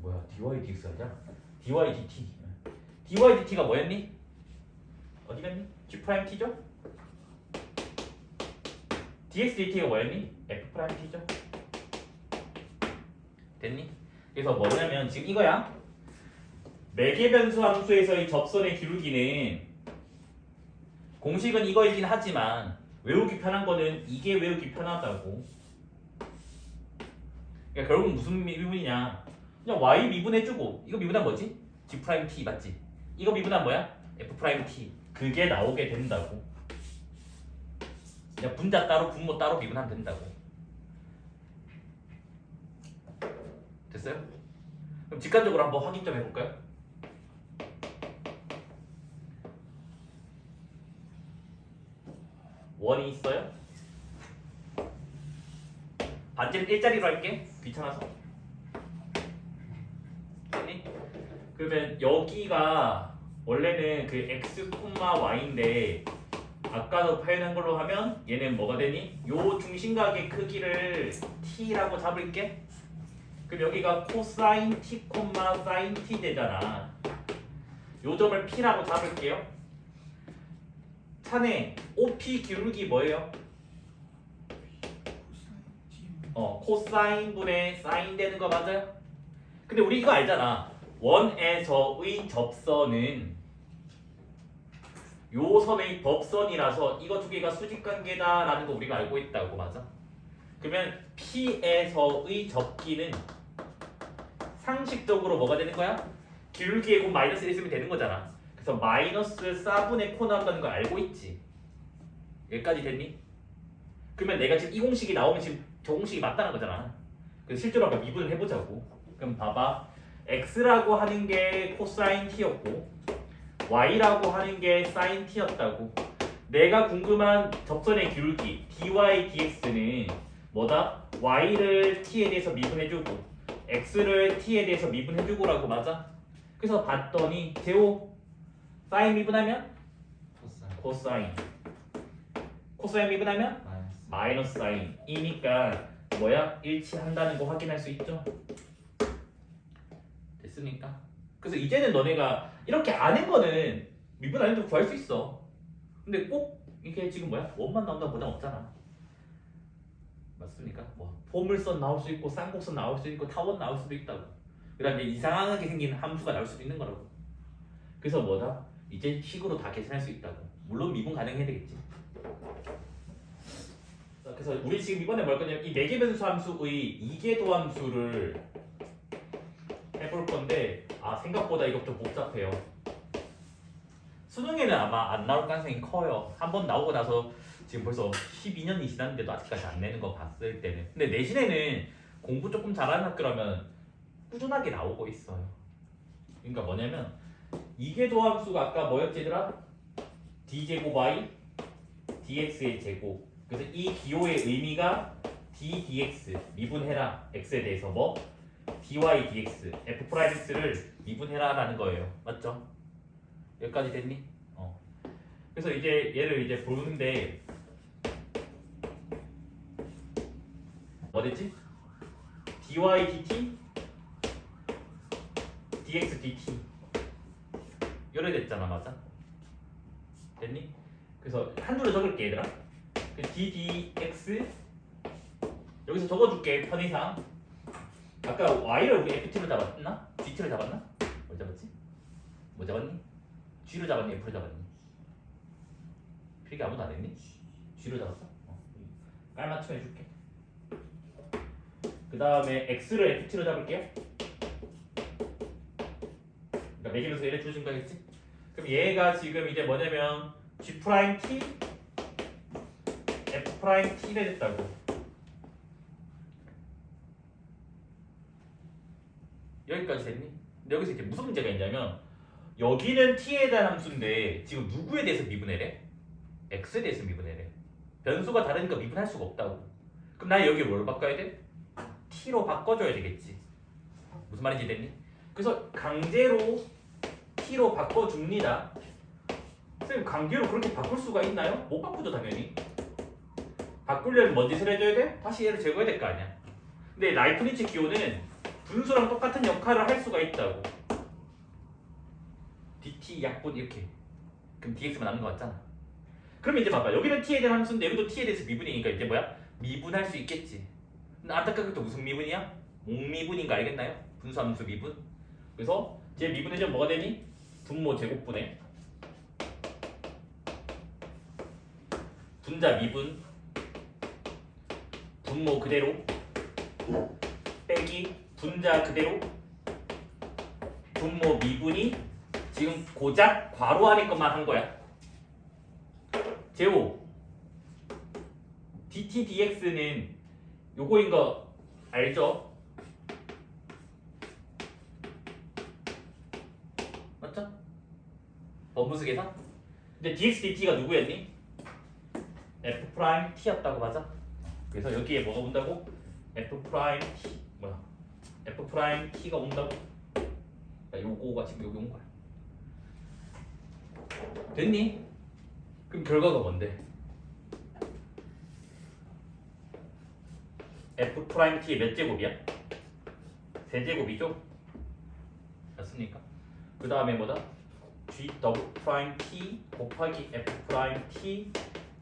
dy dx가 아니야? dy dt. dy dt가 뭐였니? 어디 갔니? g 프라임 t죠? dx dt가 뭐였니? f 프라임 t죠? 됐니? 그래서 뭐냐면 지금 이거야. 매개 변수 함수에서의 접선의 기울기는 공식은 이거이긴 하지만 외우기 편한 거는 이게 외우기 편하다고. 그러니까 결국 무슨 미분이냐? 그냥 y 미분해주고 이거 미분한 뭐지? g 프라임 t 맞지? 이거 미분한 뭐야? f 프라임 t. 그게 나오게 된다고. 그냥 분자 따로 분모 따로 미분하면 된다고. 됐어요? 그럼 직관적으로 한번 확인 좀 해볼까요? 원이 있어요? 반지는 일자리로 할게. 귀찮아서. 됐니? 그러면 여기가 원래는 그 x, y인데 아까도 표현한 걸로 하면 얘는 뭐가 되니? 요 중심각의 크기를 t라고 잡을게. 그럼 여기가 코사인 t, 사인 t 되잖아. 요 점을 p라고 잡을게요. 차내 OP 기울기 뭐예요? 코사인 분의 사인 되는 거 맞아요? 근데 우리 이거 알잖아. 원에서의 접선은 요 선의 법선이라서 이거 두 개가 수직관계다라는 거 우리가 알고 있다고. 맞아? 그러면 P에서의 접기는 상식적으로 뭐가 되는 거야? 기울기에 곧 마이너스 1 있으면 되는 거잖아. 그래서 마이너스 4분의 코 나온다는 걸 알고 있지. 여기까지 됐니? 그러면 내가 지금 이 공식이 나오면 지금 저 공식이 맞다는 거잖아. 그래서 실제로 한번 미분을 해보자고. 그럼 봐봐. x라고 하는 게 코사인 t였고 y라고 하는 게 사인 t였다고. 내가 궁금한 접선의 기울기 dy dx는 뭐다? y를 t에 대해서 미분해주고 x를 t에 대해서 미분해주고라고. 맞아? 그래서 봤더니 제호 사인 미분하면 코사인, 코사인 미분하면 마이너스 사인이니까 뭐야? 일치한다는 거 확인할 수 있죠? 됐습니까? 그래서 이제는 너네가 이렇게 아는 거는 미분 안 해도 구할 수 있어. 근데 꼭 이게 지금 뭐야? 원만 나온다고 보장 없잖아. 맞습니까? 뭐 포물선 나올 수 있고 쌍곡선 나올 수 있고 타원 나올 수도 있다고. 그다음에 이상하게 생긴 함수가 나올 수도 있는 거라고. 그래서 뭐다? 이제 식으로 다 계산할 수 있다고. 물론 미분 가능해야 되겠지. 그래서 우리 지금 이번에 뭘 거냐면 이 매개변수 함수의 이계도 함수를 해볼 건데 아 생각보다 이거 좀 복잡해요. 수능에는 아마 안 나올 가능성이 커요. 한 번 나오고 나서 지금 벌써 12년이 지났는데도 아직까지 안 내는 거 봤을 때는. 근데 내신에는 공부 조금 잘하는 학교라면 꾸준하게 나오고 있어요. 그러니까 뭐냐면 이계도함수가 아까 뭐였지 얘들아? d제곱 y dx의 제곱. 그래서 이 기호의 의미가 d dx 미분해라 x에 대해서 뭐 dy dx f 프라임 x를 미분해라라는 거예요. 맞죠? 여기까지 됐니? 그래서 이제 얘를 이제 보는데 뭐 됐지? dy dt dx dt 요래 됐잖아, 맞아? 됐니? 그래서 한 줄로 적을게 얘들아. 그 ddx 여기서 적어줄게 편의상. 아까 y를 우리 ft를 잡았나? dt를 잡았나? 뭘 잡았지? 뭐 잡았니? g를 잡았니? f를 잡았니? 필기 아무도 안 했니? g를 잡았어? 깔맞춤 해줄게. 그 다음에 x를 ft로 잡을게요. 그러니까 매기면서 얘를 줄여준 거겠지? 그럼 얘가 지금 이제 뭐냐면 g 프라임 t f 프라임 t가 됐다고. 여기까지 됐니? 근데 여기서 이제 무슨 문제가 있냐면 여기는 t에 대한 함수인데 지금 누구에 대해서 미분해래? x에 대해서 미분해래. 변수가 다르니까 미분할 수가 없다고. 그럼 나 여기 뭘 바꿔야 돼? t로 바꿔줘야 되겠지. 무슨 말인지 됐니? 그래서 강제로 t로 바꿔줍니다. 선생님 강제로 그렇게 바꿀 수가 있나요? 못 바꾸죠 당연히. 바꾸려면 뭔 짓을 해줘야 돼? 다시 얘를 제거해야 될 거 아니야. 근데 라이프니츠 기호는 분수랑 똑같은 역할을 할 수가 있다고. dt 약분 이렇게. 그럼 dx만 남는 거 같잖아. 그러면 이제 봐봐. 여기는 t에 대한 함수인데 여기도 t에 대해서 미분이니까 이제 뭐야? 미분할 수 있겠지. 근데 안타깝게도 무슨 미분이야? 몽미분인 거 알겠나요? 분수함수 미분. 그래서 제 미분해주면 뭐가 되니? 분모 제곱분해 분자 미분 분모 그대로 빼기 분자 그대로 분모 미분이 지금 고작 괄호 안에 것만 한 거야. 제호 dt dx는 요거인 거 알죠? 맞죠? 법무수 계산? 근데 dx dt가 누구였니? f 프라임 t였다고 맞아? 그래서 여기에 뭐가 온다고? f 프라임 t 뭐야? f 프라임 t가 온다고? 야, 요거가 지금 여기 온 거야. 됐니? 그럼 결과가 뭔데? f 프라임 t의 몇 제곱이야? 세제곱이죠? 맞습니까? 그 다음에 뭐다? g 더블 프라임 t 곱하기 f 프라임 t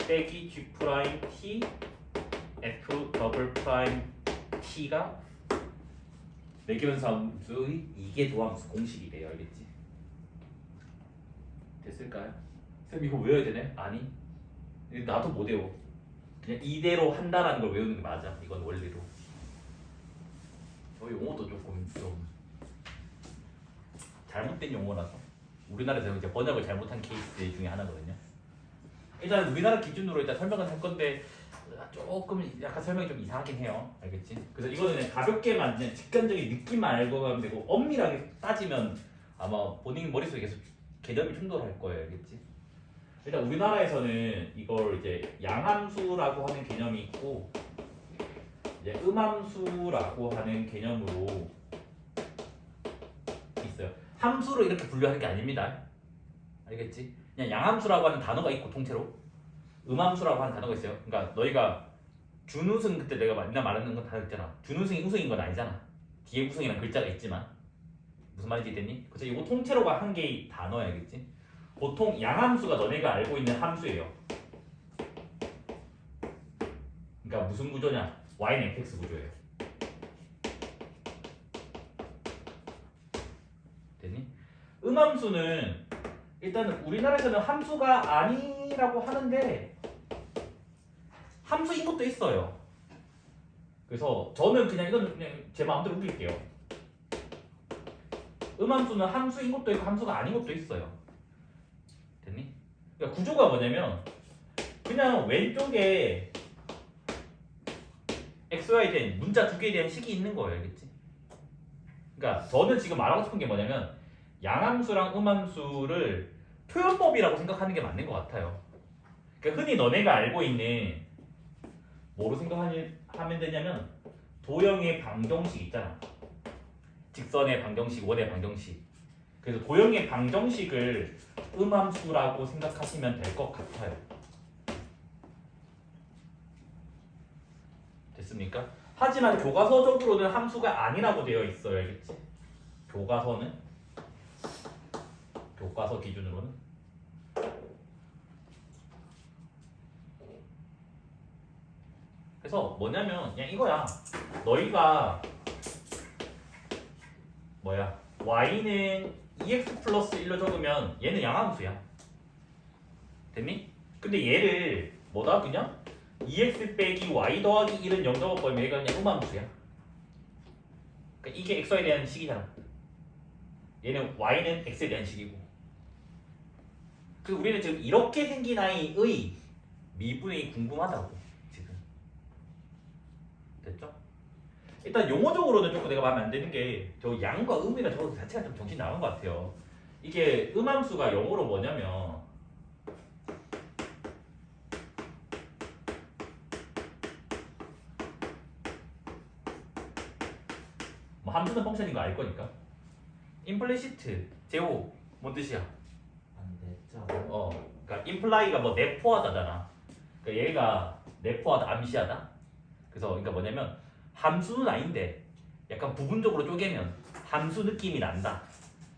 빼기 g 프라임 t f 더블 프라임 t가 매개변수의 이계도함수 공식이래요. 알겠지? 됐을까요? 쌤 이거 외워야 되네? 아니 나도 못 외워. 그냥 이대로 한다라는 걸 외우는 게 맞아. 이건 원리로. 저 용어도 조금 좀 잘못된 용어라서 우리나라에서 이제 번역을 잘못한 케이스 중에 하나거든요. 일단 우리나라 기준으로 일단 설명을 할 건데 조금 약간 설명이 좀 이상하긴 해요. 알겠지? 그래서 이거는 그냥 가볍게만 그냥 직관적인 느낌만 알고 가면 되고 엄밀하게 따지면 아마 본인 머릿속에 계속 개념이 충돌할 거예요. 알겠지? 일단 우리나라에서는 이걸 이제 양함수라고 하는 개념이 있고 이제 음함수라고 하는 개념으로 있어요. 함수로 이렇게 분류하는 게 아닙니다. 알겠지? 그냥 양함수라고 하는 단어가 있고 통째로 음함수라고 하는 단어가 있어요. 그러니까 너희가 준우승 그때 내가 맨날 말하는 건 다 있잖아. 준우승이 우승인 건 아니잖아. 뒤에 우승이라는 글자가 있지만 무슨 말인지 됐니? 그래서 이거 통째로가 한 개의 단어야. 알겠지? 보통 양함수가 너네가 알고 있는 함수예요. 그러니까 무슨 구조냐? y는 fx 구조예요. 됐니? 음함수는 일단은 우리나라에서는 함수가 아니라고 하는데 함수인 것도 있어요. 그래서 저는 그냥 이건 그냥 제 마음대로 옮길게요. 음함수는 함수인 것도 있고 함수가 아닌 것도 있어요. 됐니? 그러니까 구조가 뭐냐면 그냥 왼쪽에 x, y 된 문자 두 개에 대한 식이 있는 거예요. 알겠지? 그러니까 저는 지금 말하고 싶은 게 뭐냐면 양함수랑 음함수를 표현법이라고 생각하는 게 맞는 것 같아요. 그러니까 흔히 너네가 알고 있는 뭐로 생각하면 되냐면 도형의 방정식 있잖아. 직선의 방정식, 원의 방정식. 그래서 도형의 방정식을 음함수라고 생각하시면 될 것 같아요. 됐습니까? 하지만 교과서적으로는 함수가 아니라고 되어 있어요. 알겠지? 교과서 기준으로는. 그래서 뭐냐면 그냥 이거야. 너희가 y는 2x 플러스 1로 적으면 얘는 양함수야. 됐니? 근데 얘를 그냥 2x 빼기 y 더하기 1은 0 적어버리면 얘가 그냥 음함수야. 그러니까 이게 x에 대한 식이잖아. 얘는 y는 x에 대한 식이고. 그래서 우리는 지금 이렇게 생긴 아이의 미분이 궁금하다고 지금. 됐죠? 일단 용어적으로는 조금 내가 마음에 안 드는 게 저 양과 음이나 저거 자체가 좀 정신 나간 것 같아요. 이게 음함수가 영어로 뭐냐면 뭐 함수는 펑션인 거 알 거니까. 임플리시트 제호 뭔 뜻이야? 안 됐죠. 그러니까 임플라이가 뭐 내포하다잖아. 그러니까 얘가 내포하다, 암시하다. 그래서 그러니까 뭐냐면 함수는 아닌데 약간 부분적으로 쪼개면 함수 느낌이 난다.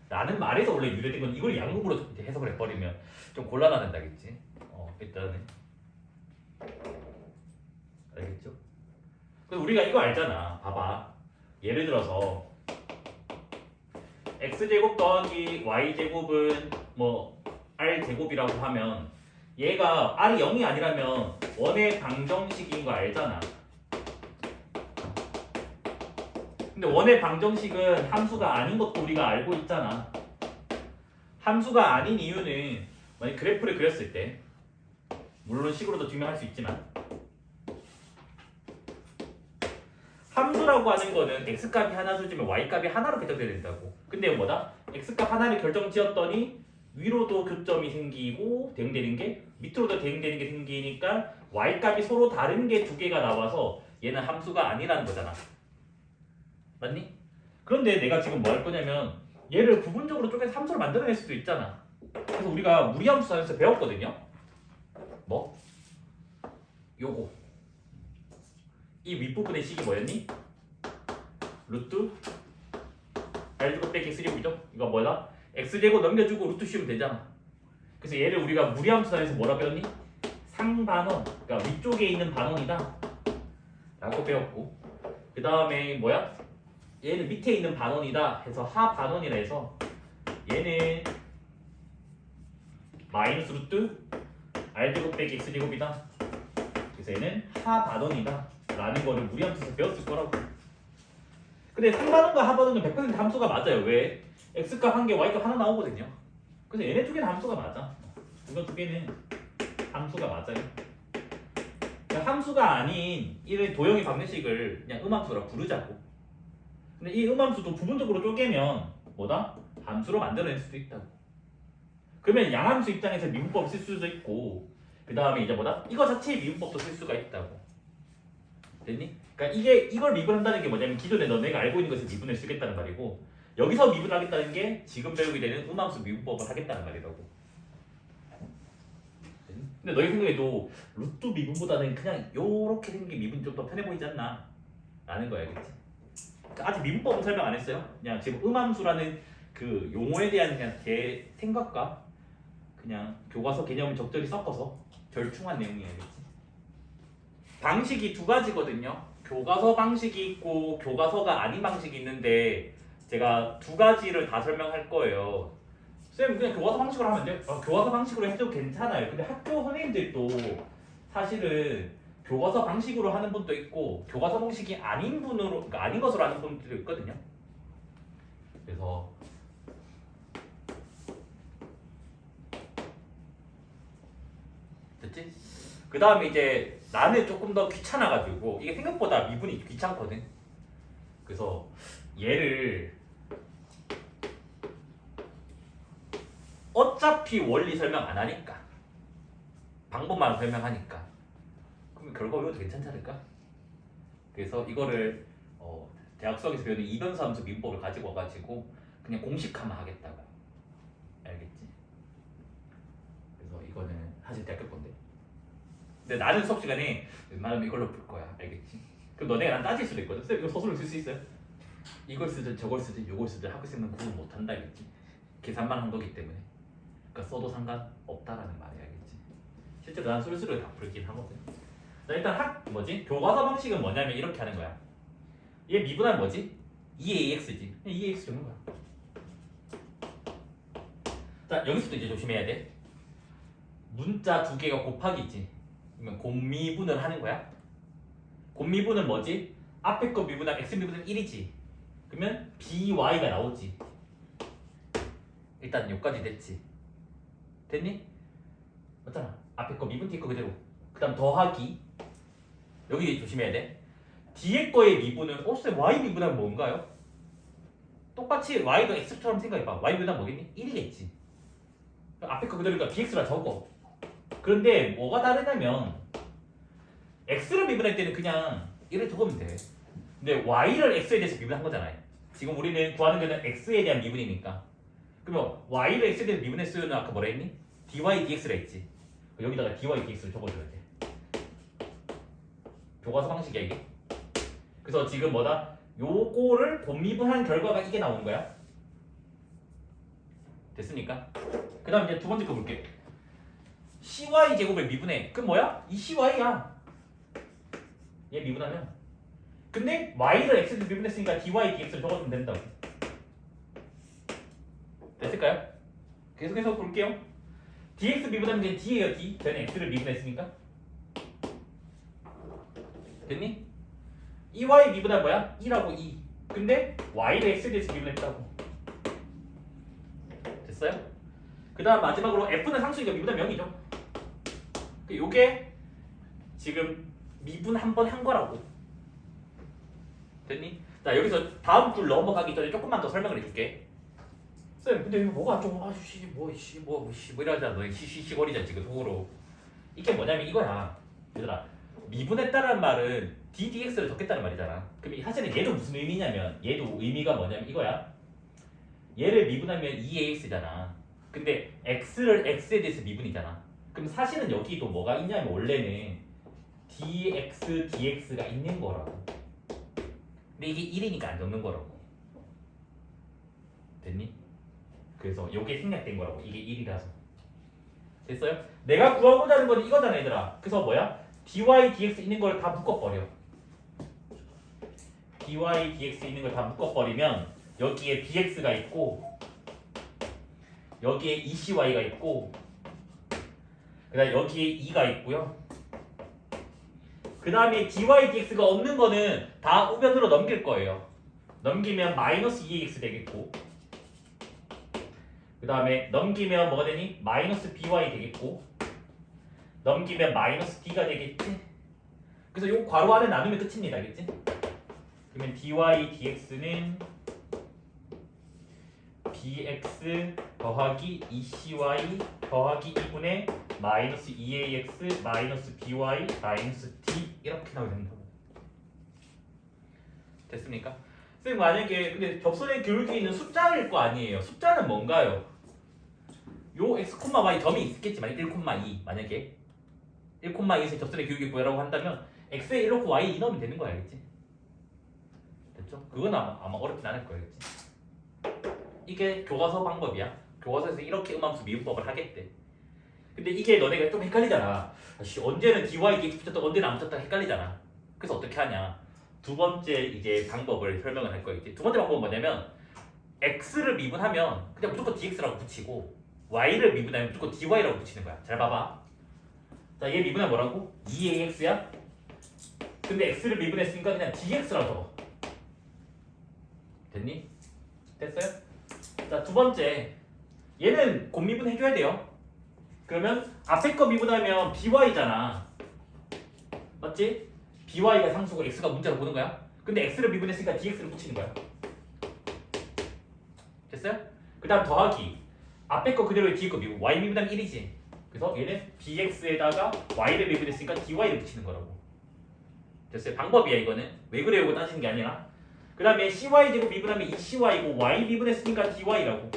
라는 말에서 원래 유래된 건 이걸 양국으로 이제 해석을 해버리면 좀 곤란하다겠지. 일단은 알겠죠? 그래서 우리가 이거 알잖아. 봐봐. 예를 들어서 x제곱 더하기 y제곱은 뭐 r제곱이라고 하면 얘가 r이 0이 아니라면 원의 방정식인 거 알잖아. 근데 원의 방정식은 함수가 아닌 것도 우리가 알고 있잖아. 함수가 아닌 이유는 만약 그래프를 그렸을 때 물론 식으로도 증명할 수 있지만 함수라고 하는 거는 x값이 하나 주지면 y값이 하나로 배정돼야 된다고. 근데 x값 하나를 결정지었더니 위로도 교점이 생기고 대응되는 게 밑으로도 대응되는 게 생기니까 y값이 서로 다른 게 두 개가 나와서 얘는 함수가 아니라는 거잖아. 맞니? 그런데 내가 지금 뭐 할 거냐면 얘를 부분적으로 쪼개서 함수를 만들어낼 수도 있잖아. 그래서 우리가 무리함수에서 배웠거든요. 뭐? 요거 이 윗부분의 식이 뭐였니? 루트 r제곱 빼기 x제곱이죠? 이거 뭐다? x제곱 넘겨주고 루트 씌우면 되잖아. 그래서 얘를 우리가 무리함수에서 뭐라 배웠니? 상반원, 그러니까 위쪽에 있는 반원이다 라고 배웠고, 그 다음에 얘는 밑에 있는 반원이다 해서 하반원이라 해서 얘는 마이너스 루트 r제곱 빼기 x제곱이다. 그래서 얘는 하반원이다 라는 거를 무리함수에서 배웠을 거라고. 근데 상반원과 하반원은 100% 함수가 맞아요. 왜? x값 한 개, y값 하나 나오거든요. 그래서 얘네 두 개는 함수가 맞아. 이거 두 개는 함수가 맞아요. 그러니까 함수가 아닌 이런 도형의 방정식을 그냥 음함수라 부르자고. 근데 이 음함수도 부분적으로 쪼개면 함수로 만들어낼 수도 있다고. 그러면 양함수 입장에서 미분법 쓸 수도 있고, 그 다음에 이제 이거 자체의 미분법도 쓸 수가 있다고. 됐니? 그러니까 이걸 미분한다는 게 뭐냐면 기존에 너네가 알고 있는 것을 미분을 쓰겠다는 말이고, 여기서 미분하겠다는 게 지금 배우게 되는 음함수 미분법을 하겠다는 말이라고. 됐니? 근데 너희 생각에도 루트 미분보다는 그냥 요렇게 생긴 미분이 좀 더 편해 보이지 않나? 라는 거야, 알겠지? 그러니까 아직 미분법은 설명 안 했어요. 그냥 지금 음함수라는 그 용어에 대한 그냥 제 생각과 그냥 교과서 개념을 적절히 섞어서 절충한 내용이에요, 알겠지? 방식이 두 가지거든요. 교과서 방식이 있고 교과서가 아닌 방식이 있는데 제가 두 가지를 다 설명할 거예요. 쌤 그냥 교과서 방식으로 하면 돼요? 교과서 방식으로 해도 괜찮아요. 근데 학교 선생님들도 사실은 교과서 방식으로 하는 분도 있고 교과서 방식이 아닌 분으로, 그러니까 아닌 것으로 하는 분들도 있거든요. 그래서 됐지? 그 다음에 이제 나는 조금 더 귀찮아가지고 이게 생각보다 미분이 귀찮거든. 그래서 얘를 어차피 원리 설명 안 하니까 방법만 설명하니까 그러면 결과 외워도 괜찮지 않을까? 그래서 이거를 대학 수학에서 배우는 이변수 함수 미분법을 가지고 와가지고 그냥 공식화만 하겠다고. 알겠지? 그래서 이거는 사실 대학교 건데. 근데 나는 수업 시간에 웬만하면 이걸로 풀 거야. 알겠지? 그럼 너네가 난 따질 수도 있거든. 쌤 이거 서술로 쓸 수 있어요? 이걸 쓰든 저걸 쓰든 요걸 쓰든 학생은 구분 못한다. 알겠지? 계산만 한 거기 때문에. 그러니까 써도 상관없다라는 말이야. 알겠지? 실제로 난 술술을 다 풀긴 하거든. 자 일단 교과서 방식은 뭐냐면 이렇게 하는 거야. 얘 미분하면 뭐지? 2ax지. 2ax 적는 거야. 자 여기서도 이제 조심해야 돼. 문자 두 개가 곱하기지. 그러면 곱미분을 하는 거야. 곱미분은 뭐지? 앞에 거 미분하면 x 미분은 1이지. 그러면 by가 나오지. 일단 여기까지 됐지. 됐니? 맞잖아. 앞에 거 미분 뒤에 거 그대로. 그 다음 더하기. 여기 조심해야 돼. 뒤에 거의 미분은 쌤 y 미분하면 뭔가요? 똑같이 y도 x처럼 생각해봐. y 미분하면 뭐겠니? 1이겠지. 앞에 거 그대로니까 bx라 적어. 그런데 뭐가 다르냐면 x를 미분할 때는 그냥 1을 적으면 돼. 근데 y를 x에 대해서 미분한 거잖아요. 지금 우리는 구하는 거는 x에 대한 미분이니까. 그러면 y를 x에 대해서 미분했으면 아까 뭐라 했니? dy dx라 했지. 여기다가 dy dx를 적어줘야 돼. 교과서 방식이야 이게. 그래서 지금 뭐다? 요거를 곱미분한 결과가 이게 나온 거야. 됐습니까? 그 다음 이제 두 번째 거 볼게. cy 제곱을 미분해. 그럼 뭐야? 이 cy야. 얘 미분하면. 근데 y를 x로 미분했으니까 dy dx를 적어주면 된다고. 됐을까요? 계속해서 볼게요. dx 미분하면 그냥 d예요. d. 저는 x를 미분했으니까. 됐니? 이 y 미분하면 뭐야? 2라고 2. 근데 y를 x에 대해서 미분했다고. 됐어요? 그 다음 마지막으로 f는 상수니까 미분하면 0이죠. 요게 지금 미분 한 번 한 거라고. 됐니? 자 여기서 다음 줄 넘어가기 전에 조금만 더 설명을 해줄게. 쌤 근데 이거 뭐가 좀 뭐 이러잖아. 너 시시거리잖아 지금 속으로. 이게 뭐냐면 이거야. 얘들아 미분했다는 말은 ddx를 적겠다는 말이잖아. 그럼 사실은 얘도 무슨 의미냐면 얘도 의미가 뭐냐면 이거야. 얘를 미분하면 2ax잖아. 근데 x를 x에 대해서 미분이잖아. 그럼 사실은 여기도 뭐가 있냐면 원래는 dx, dx가 있는 거라고. 근데 이게 1이니까 안 적는 거라고. 됐니? 그래서 이게 생략된 거라고. 이게 1이라서. 됐어요? 내가 구하고자 하는 건 이거잖아 얘들아. 그래서 뭐야? dy, dx 있는 걸 다 묶어버려. dy, dx 있는 걸 다 묶어버리면 여기에 bx가 있고 여기에 ecy가 있고 그 다음에 여기에 2가 있고요. 그 다음에 dy, dx가 없는 거는 다 우변으로 넘길 거예요. 넘기면 마이너스 2ax 되겠고 그 다음에 넘기면 뭐가 되니? 마이너스 by 되겠고 넘기면 마이너스 d가 되겠지? 그래서 요 괄호 안에 나누면 끝입니다. 알겠지? 그러면 dy, dx는 bx 더하기 2cy 더하기 2분의 마이너스 2ax 마이너스 by 마이너스 d 이렇게 나오게 된다고. 됐습니까? 선생님 만약에 근데 접선의 교육이 있는 숫자일 거 아니에요. 숫자는 뭔가요? 요 x, y 덤이 있겠지만 1,2 만약에 1,2에서 접선의 교육이 뭐라고 한다면 x에 1 넣고 y에 2 넣으면 되는 거야. 알겠지? 됐죠? 그건 아마 어렵진 않을 거야. 알겠지? 이게 교과서 방법이야. 교과서에서 이렇게 음함수 미분법을 하겠대. 근데 이게 너네가 좀 헷갈리잖아. 언제는 dy, dx 붙였다 언제는 안 붙였다 헷갈리잖아. 그래서 어떻게 하냐. 두 번째 이제 방법을 설명을 할 거겠지. 두 번째 방법은 뭐냐면 x를 미분하면 그냥 무조건 dx라고 붙이고 y를 미분하면 무조건 dy라고 붙이는 거야. 잘 봐봐. 자, 얘 미분하면 뭐라고? 2ax야? 근데 x를 미분했으니까 그냥 dx라고 적어. 됐니? 됐어요? 자, 두 번째 얘는 곱미분 해줘야 돼요. 그러면 앞에 거 미분하면 by잖아. 맞지? by가 상수고 x가 문자로 보는 거야. 근데 x를 미분했으니까 dx를 붙이는 거야. 됐어요? 그 다음 더하기. 앞에 거 그대로 뒤에 거 미분. y 미분하면 1이지. 그래서 얘는 bx에다가 y를 미분했으니까 dy를 붙이는 거라고. 됐어요? 방법이야 이거는. 왜 그래요? 이거 따지는 게 아니라. 그 다음에 cy 제곱 미분하면 2cy고 y 미분했으니까 dy라고.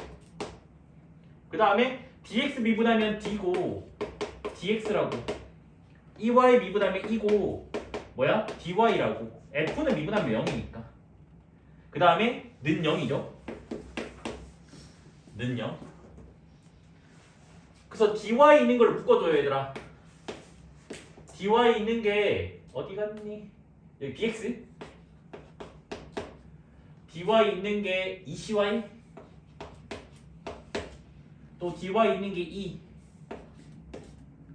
그 다음에 dx 미분하면 d고 dx라고. ey 미분하면 e고 뭐야? dy라고. f는 미분하면 0이니까. 그 다음에 는 0이죠. 는 0. 그래서 dy 있는 걸 묶어줘요 얘들아. dy 있는 게 어디 갔니? 여기 bx. dy 있는 게 2cy. 또 dy 있는 게 2.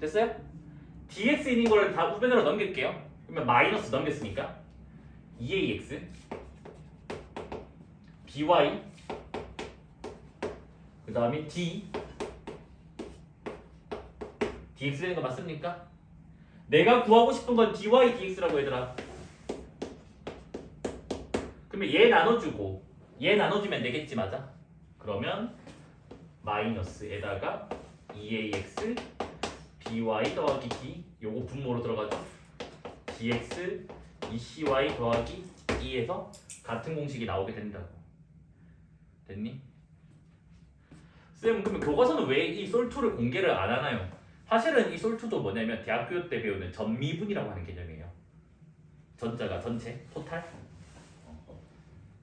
됐어요? dx 있는 걸 다 우변으로 넘길게요. 그러면 마이너스 넘겼으니까 2ax by 그 다음에 dx 되는 거 맞습니까? 내가 구하고 싶은 건 dy dx라고 얘들아. 그러면 얘 나눠주고 얘 나눠주면 되겠지 맞아? 그러면 마이너스에다가 2ax by 더하기 d 요거 분모로 들어가죠. dx 2cy 더하기 2에서 같은 공식이 나오게 된다고. 됐니? 쌤 그러면 교과서는 왜 이 솔투를 공개를 안 하나요? 사실은 이 솔투도 뭐냐면 대학교 때 배우는 전미분이라고 하는 개념이에요. 전자가 전체, 토탈.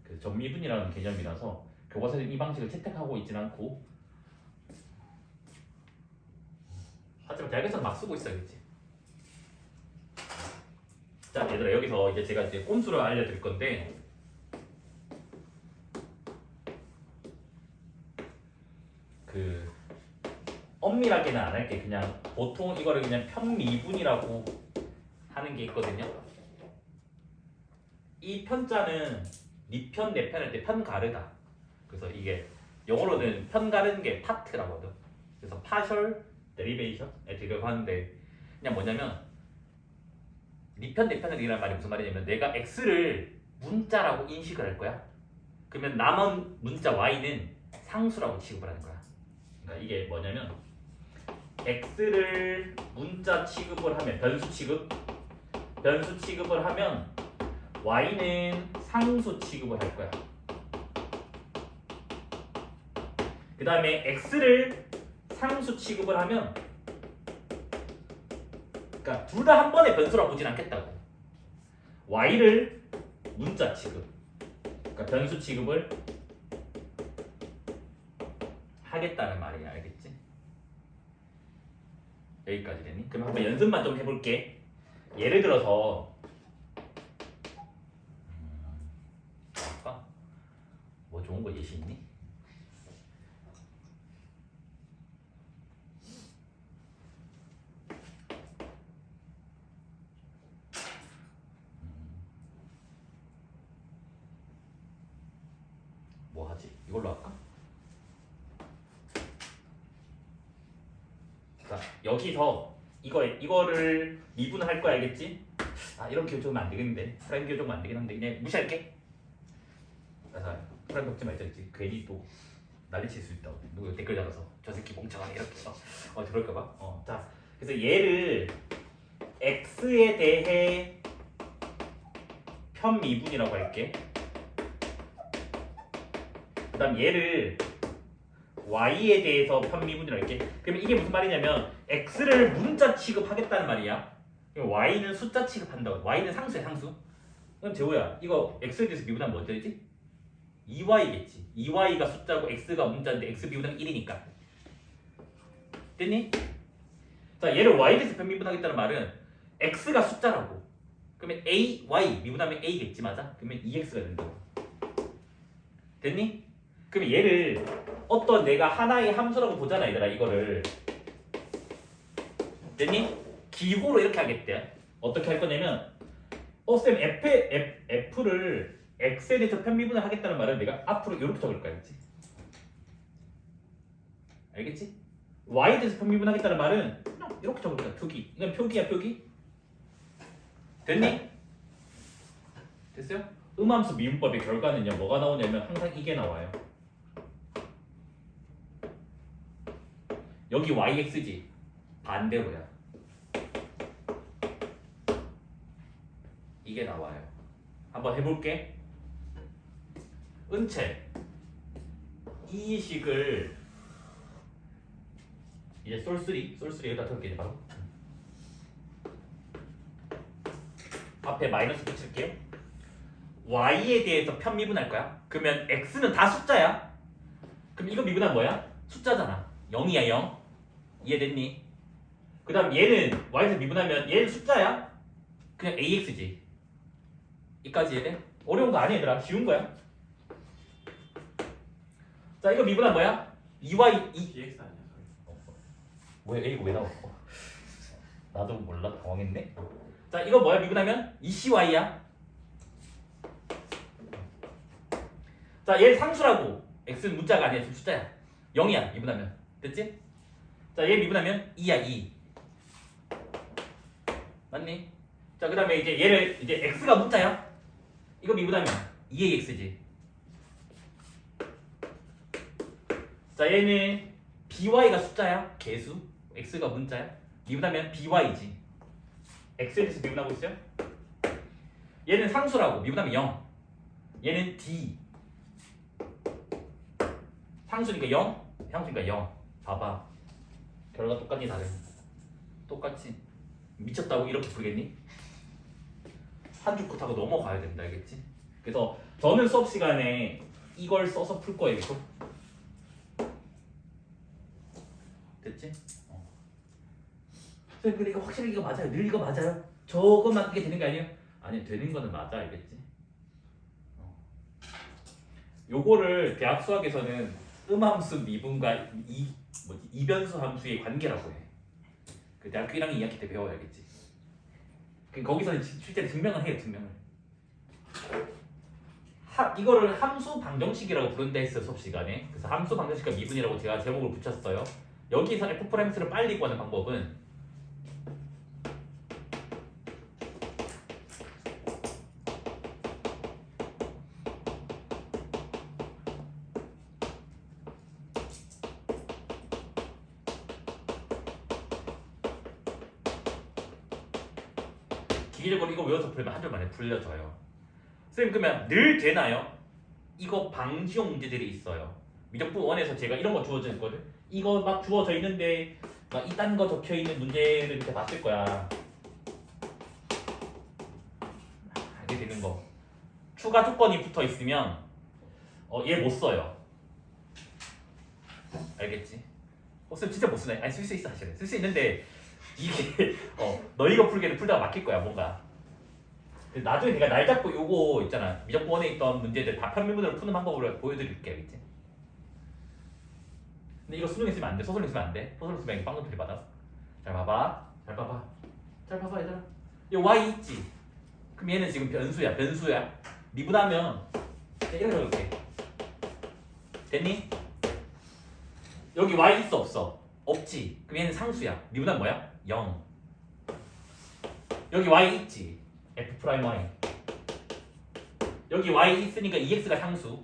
그 전미분이라는 개념이라서 교과서는 이 방식을 채택하고 있진 않고 하지만 대학에서는 막 쓰고 있어야겠지. 자 얘들아 여기서 이제 제가 이제 꼼수를 알려드릴 건데 그 엄밀하게는 안 할게. 그냥 보통 이거를 그냥 편미분이라고 하는 게 있거든요. 이 편자는 니 편 내 편 할 때 편 가르다. 그래서 이게 영어로는 편 가르는 게 파트라고 하거든. 그래서 partial derivation 이렇게 하는데 그냥 뭐냐면 니 편 내 편을 이라는 말이 무슨 말이냐면 내가 x를 문자라고 인식을 할 거야. 그러면 남은 문자 y는 상수라고 취급을 하는 거야. 그러니까 이게 뭐냐면 x를 문자 취급을 하면 변수 취급을 하면 y는 상수 취급을 할 거야. 그 다음에 x를 상수 취급을 하면 그러니까 둘 다 한 번에 변수라고 보진 않겠다고. y를 문자 취급, 그러니까 변수 취급을 하겠다는 말이야. 알겠지? 여기까지 되니? 그럼 한번 연습만 좀 해볼게. 예를 들어서 아까 뭐 좋은 거 예시 있니? 뭐 하지? 이걸로 할까? 자 여기서 이거를 미분할 거야. 알겠지? 아 이런 기호 적으면 안 되겠는데 프라임 기호 적으면 안 되긴 한데 그냥 무시할게. 그래서 프라임 적지 말자 했지. 괜히 또 난리칠 수 있다고 누구 댓글 달아서 저 새끼 멍청하네 이렇게 그럴까봐. 자 그래서 얘를 x에 대해 편미분이라고 할게. 그 다음 얘를 y에 대해서 편미분이라고 할게. 그러면 이게 무슨 말이냐면 x를 문자 취급하겠다는 말이야. 그럼 y는 숫자 취급한다고. y는 상수야 상수. 그럼 재호야 이거 x에 대해서 미분하면 뭐 되지? 2y겠지. 2y가 숫자고 x가 문자인데 x 미분하면 1이니까. 됐니? 자 얘를 y에 대해서 편미분하겠다는 말은 x가 숫자라고. 그러면 y 미분하면 a겠지 맞아? 그러면 2x가 된다고. 됐니? 그러면 얘를 어떤 내가 하나의 함수라고 보잖아 얘들아 이거를. 됐니? 기호로 이렇게 하겠대. 어떻게 할 거냐면 쌤 f를 x에 대해서 편미분을 하겠다는 말은 내가 앞으로 이렇게 적을 거야. 알겠지? 알겠지? y에 대해서 편미분하겠다는 말은 그냥 이렇게 적읍니다. 표기. 이건 표기야 표기. 됐니? 됐어요? 음함수 미분법의 결과는요 뭐가 나오냐면 항상 이게 나와요. 여기 yx지 반대로야. 이게 나와요. 한번 해볼게. 은채 이 식을 이제 솔3 여기다 적을게 바로. 앞에 마이너스 붙일게요. y에 대해서 편미분할 거야. 그러면 x는 다 숫자야. 그럼 이거 미분하면 뭐야? 숫자잖아. 0이야 0. 이해됐니? 그 다음 얘는 y에서 미분하면 얘는 숫자야. 그냥 ax지. 이까지 이해돼? 어려운 거 아니야 얘들아. 쉬운 거야. 자 이거 미분하면 뭐야? 2y 2 DX 아니야? 왜 A가 왜 나와? 나도 몰라 당황했네. 자 이거 뭐야 미분하면 2cy야. 자 얘 상수라고. x는 문자가 아니야 지금 숫자야. 0이야 미분하면. 됐지? 자 얘 미분하면 2야 2. 맞니? 자 그 다음에 이제 얘를 이제 x가 문자야. 이거 미분하면 2ax지. 자 얘는 by가 숫자야. 개수. x가 문자야. 미분하면 by지. x에 대해서 미분하고 있어요. 얘는 상수라고. 미분하면 0. 얘는 d. 상수니까 0. 상수니까 0. 봐봐. 결과 똑같니 다른? 똑같지. 미쳤다고 이렇게 부르겠니? 한 줄 컷하고 넘어가야 된다. 알겠지? 그래서 저는 수업 시간에 이걸 써서 풀 거예요. 계속. 됐지? 선생님 근데 이거 확실히 이거 맞아요? 늘 이거 맞아요? 저것만 그게 되는 게 아니에요? 아니 되는 거는 맞아. 알겠지? 요거를 대학 수학에서는 음함수 미분과 이변수 함수의 관계라고 해. 그 대학교 1학년 2학기 때 배워야겠지. 거기서는 실제로 증명을 해요. 증명을. 이거를 함수 방정식이라고 부른다 했어요. 수업 시간에. 그래서 함수 방정식과 미분이라고 제가 제목을 붙였어요. 여기서 F'X를 빨리 구하는 방법은 기계적으로 이거 외워서 풀면 한 줄 만에 풀려져요. 선생님 그러면 늘 되나요? 이거 방지용 문제들이 있어요. 미적분 1에서 제가 이런 거 주어져 있거든. 이거 막 주어져 있는데 막 이딴 거 적혀 있는 문제를 이렇게 봤을 거야. 이게 되는 거. 추가 조건이 붙어 있으면 얘 못 써요. 알겠지? 선생님 진짜 못 쓰네. 아니 쓸 수 있어 사실은. 쓸 수 있는데 이게 너희가 풀기에는 풀다가 막힐 거야 뭔가. 나중에 내가 날 잡고 요거 있잖아. 미적분에 있던 문제들 다 편미분으로 푸는 방법을 보여드릴게. 알겠지? 근데 이거 수능에 쓰면 안 돼. 소설에 쓰면 안 돼. 소설에 쓰면 빵금 들이받아. 잘 봐봐. 잘 봐봐. 잘 봐봐 얘들아. 이 y 있지? 그럼 얘는 지금 변수야. 변수야. 미분하면 이렇게 적을게. 됐니? 여기 y 있어 없어? 없지. 그럼 얘는 상수야. 미분하면 뭐야? 0. 여기 y 있지? F'Y. 여기 y 있으니까 2x가 상수.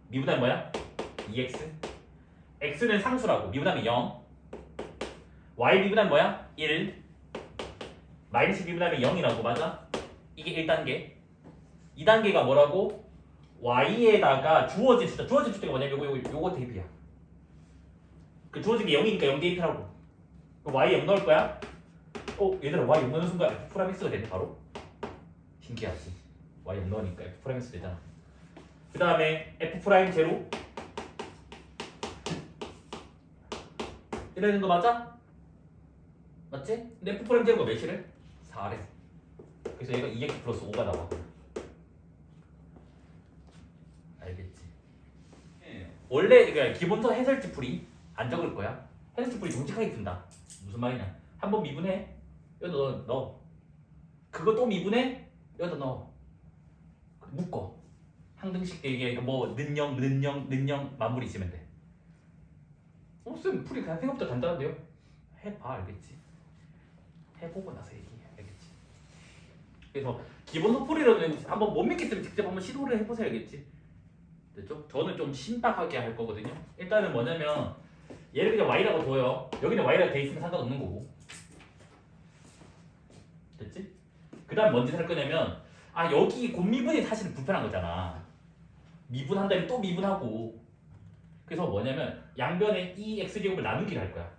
미분하면 뭐야? 2x. x는 상수라고. 미분하면 0. y 미분하면 뭐야? 1. 마이너스 미분하면 0이라고. 맞아? 이게 1단계. 2단계가 뭐라고? y에다가 주어진 숫자. 주어진 숫자가 뭐냐면 요거 대입이야. 그 주어진 게 0이니까 0 대입하라고. 그럼 y 0 넣을 거야? 얘들아 y 0 넣는 순간 F'X가 되네 바로. 신기하지? y 0 넣으니까 F'X 되잖아. 그 다음에 F'0 이러는 거 맞아? 맞지? 근데 F'제로가 몇이래? 4래. 그래서 얘가 2x 플러스 5가 나와. 알겠지? 원래 그러니까 기본서 해설지 풀이 안 적을 거야. 해설지 풀이 정직하게 푼다. 무슨 말이냐? 한번 미분해. 여기다 넣어. 그거 또 미분해. 여기다 넣어. 묶어. 항등식 이게 뭐 는영 마무리 있으면 돼. 쌤 풀이 그냥 생각보다 간단한데요? 해봐 알겠지? 해보고 나서 얘기해 알겠지? 그래서 기본 풀이로는 한번 못 믿겠으면 직접 한번 시도를 해보세요 알겠지? 됐죠? 저는 좀 신박하게 할 거거든요. 일단은 뭐냐면 얘를 그냥 y라고 둬요. 여기는 y라고 돼 있으면 상관없는 거고. 됐지? 그 다음 뭔 짓을 할 거냐면 아 여기 곱미분이 사실은 불편한 거잖아. 미분한 다음에 또 미분하고. 그래서 뭐냐면 양변에 2x제곱을 나누기를 할 거야.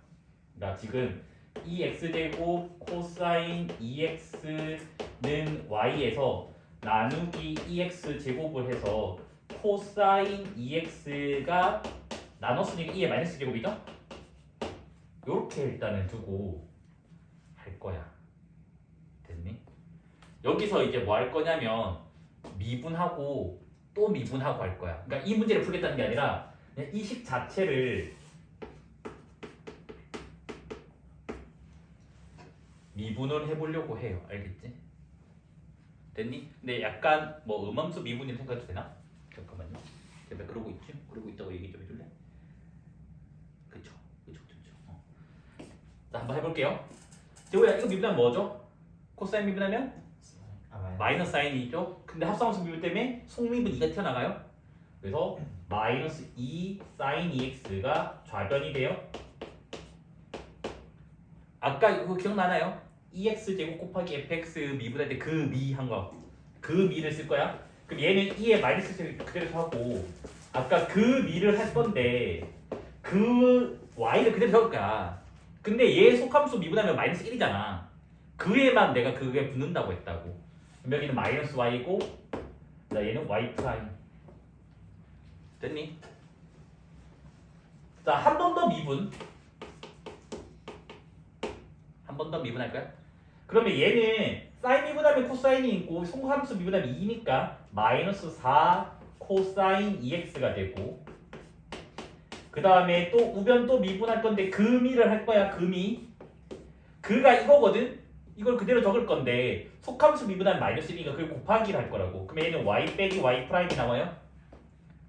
그러니까 지금 2x제곱 코사인 2x는 y에서 나누기 2x제곱을 해서 코사인 2x가 나눴으니까 2의 마이너스 제곱이죠? 요렇게 일단은 두고 할 거야. 됐니? 여기서 이제 뭐 할 거냐면 미분하고 또 미분하고 할 거야. 그러니까 이 문제를 풀겠다는 게 아니라 그냥 이 식 자체를 미분을 해보려고 해요. 알겠지? 됐니? 근데 약간 뭐 음함수 미분이라고 생각해도 되나? 잠깐만요. 제가 그러고 있지? 그러고 있다고 얘기 좀 해줄래? 그쵸? 자, 한번 해볼게요. 재호야, 이거 미분하면 뭐죠? 코사인 미분하면 마이너스 사인이죠? 근데 합성함수 미분 때문에 속미분 2가 튀어나가요. 그래서 마이너스 2 사인 2x가 좌변이 돼요. 아까 이거 기억나나요? 2x제곱 곱하기 fx 미분할 때 그 미 한 거. 그 미를 쓸 거야. 그럼 얘는 2의 마이너스 제곱 그대로 하고 아까 그 미를 할 건데 그 y를 그대로 적을 거야. 근데 얘 속함수 미분하면 마이너스 1이잖아. 그에만 내가 그게 붙는다고 했다고. 그럼 여기는 마이너스 y고 자 얘는 y 프라임. 됐니? 자, 한 번 더 미분. 한 번 더 미분할 거야? 그러면 얘는 사인 미분하면 코사인이 있고 속함수 미분하면 2니까 마이너스 4 코사인 2x가 되고 그 다음에 또 우변 또 미분할 건데 그 미를 할 거야. 그 미. 그가 이거거든? 이걸 그대로 적을 건데 속함수 미분하면 마이너스 1이니까 그걸 곱하기를 할 거라고. 그러면 얘는 y 빼기 y 프라임이 나와요.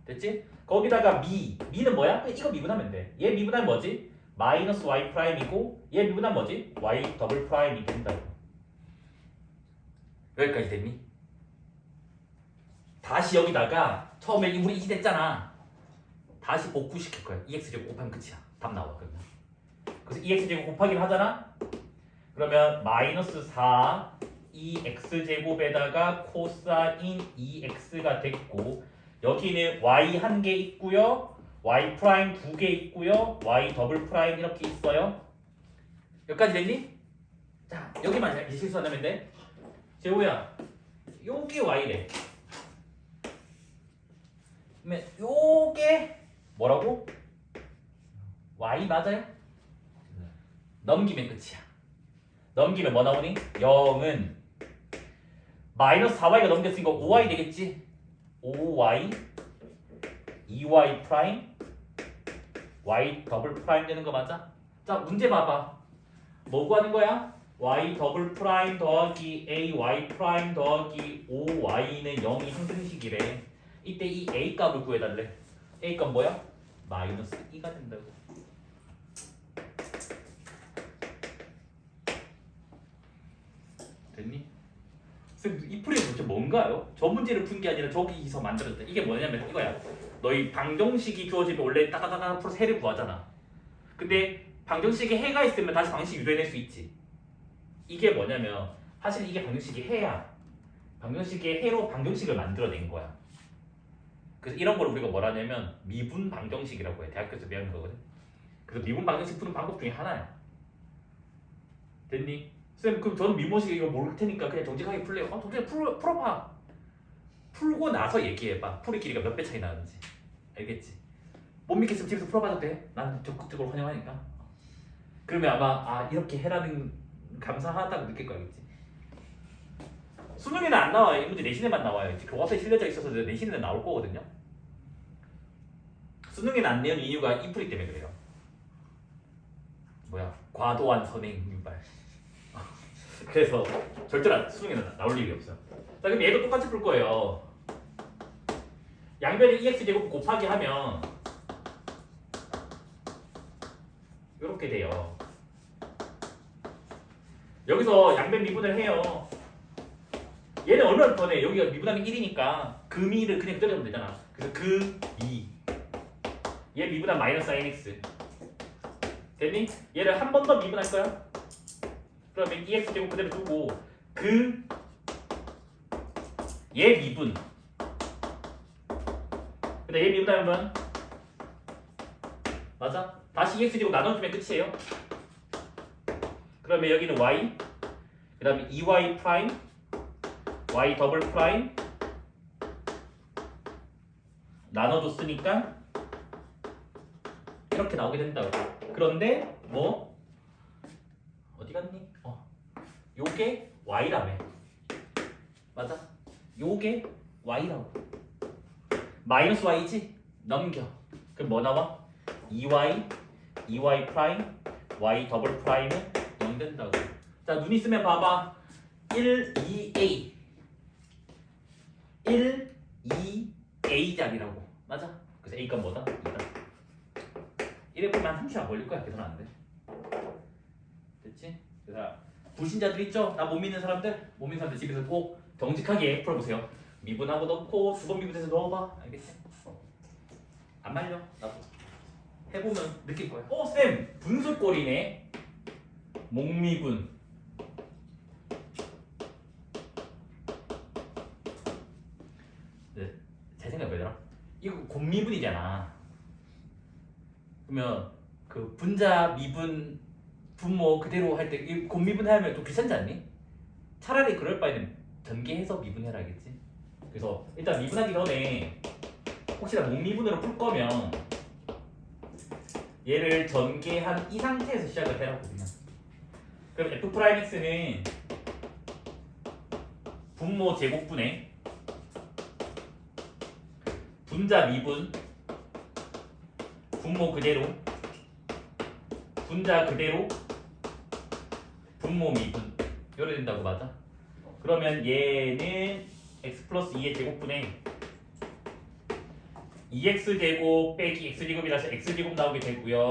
됐지? 거기다가 미는 뭐야? 이거 미분하면 돼. 얘 미분하면 뭐지? 마이너스 y 프라임이고 얘 미분하면 뭐지? y 더블 프라임이 된다고. 여기까지 됐니? 다시 여기다가 처음에 우리 2 됐잖아. 다시 복구시킬 거야. 2x제곱 곱하면 끝이야. 답 나와 그러면. 그래서 2x제곱 곱하기를 하잖아? 그러면 마이너스 4 2x제곱에다가 코사인 2x가 됐고 여기는 y 한 개 있고요. y 프라임 두 개 있고요. y 더블 프라임 이렇게 있어요. 여기까지 됐니? 자, 여기만 이제 실수 안 하면 돼. 재호야, 요게 y래. 그러면 요게 뭐라고? y 맞아요? 넘기면 끝이야. 넘기면 뭐 나오니? 0은 마이너스 4y가 넘겼으니까 5y 되겠지? 5y 2y 프라임 y 더블 프라임 되는 거 맞아? 자, 문제 봐봐. 뭐 구하는 거야? y 더블 프라임 더하기 ay 프라임 더하기 5y는 0이 상승식이래. 이때 이 a 값을 구해달래. a 값 뭐야? 마이너스 2가 된다고. 됐니? 쌤, 이 풀이 도대체 뭔가요? 저 문제를 푼 게 아니라 저기서 만들었다. 이게 뭐냐면 이거야. 너희 방정식이 주어지면 원래 따다다다 풀어서 해를 구하잖아. 근데 방정식에 해가 있으면 다시 방식 유도해낼 수 있지. 이게 뭐냐면 사실 이게 방정식이 해야 방정식의 해로 방정식을 만들어낸 거야. 그래서 이런 걸 우리가 뭐라 하냐면 미분 방정식이라고 해. 대학교에서 배우는 거거든. 그래서 미분 방정식 푸는 방법 중에 하나야. 됐니? 쌤, 그럼 저는 미분식 이거 모를 테니까 그냥 정직하게 풀래요. 정직하게 풀어봐. 풀고 나서 얘기해봐. 풀이 길이가 몇 배 차이 나는지. 알겠지? 못 믿겠으면 집에서 풀어봐도 돼. 난 적극적으로 환영하니까. 그러면 아마 이렇게 해라는 감사하다고 느낄 거겠지. 수능에는 안 나와요. 이 문제 내신에만 나와요. 이제 교과서에 실려져 있어서 내신에는 나올 거거든요. 수능에는 안 내는 이유가 이 풀이 때문에 그래요. 뭐야? 과도한 선행 유발. 그래서 절대로 수능에는 나올 일이 없어요. 자, 그럼 얘도 똑같이 풀 거예요. 양변에 2x제곱 곱하기 하면 이렇게 돼요. 여기서 양변 미분을 해요. 얘는 얼마나 편해? 여기가 미분하면 1이니까 그 미를 그냥 그대로 하면 되잖아. 그래서 그 미. 얘 미분하면 마이너스 sin 됐니? 얘를 한 번 더 미분할 거야. 그러면 2x 제곱 그대로 두고 그 얘 미분. 근데 얘 미분하면 맞아? 다시 2x 제곱 나눠주면 끝이에요. 그러면 여기는 y, 그 다음에 2y 프라임, y 더블 프라임 나눠줬으니까 이렇게 나오게 된다고. 그런데 뭐 어디 갔니? 요게 y라며. 맞아? 요게 y라고. 마이너스 y지? 넘겨. 그럼 뭐 나와? 2y 프라임, y 더블 프라임은 0 된다고. 자, 눈 있으면 봐봐. 1, 2a 1, 2a 자리라고. 맞아? 그래서 a가 뭐다? 2다. 이래 보면 한 30초 안 걸릴 거야. 계산 안 돼. 됐지? 그래서 불신자들 있죠? 나 못 믿는 사람들? 못 믿는 사람들 집에서 꼭 정직하게 풀어보세요. 미분하고 넣고 두 번 미분해서 넣어봐. 알겠지? 안 말려. 나도 해보면 느낄 거야. 쌤! 분수꼴이네. 목미분. 네, 제 생각이 뭐더라? 이거 곱미분이잖아. 그러면 그 분자 미분 분모 그대로 할 때 곱미분 하면 좀 귀찮지 않니? 차라리 그럴 바에는 전개해서 미분해라 알겠지? 그래서 일단 미분하기 전에 혹시나 목미분으로 풀 거면 얘를 전개한 이 상태에서 시작을 해라고 그냥. 그럼 F'X는 분모 제곱분의 분자 미분 분모 그대로 분자 그대로 분모 미분 이래 된다고. 맞아? 그러면 얘는 x 플러스 2의 제곱분의 2x 제곱 빼기 x 제곱이라서 x 제곱 나오게 되고요.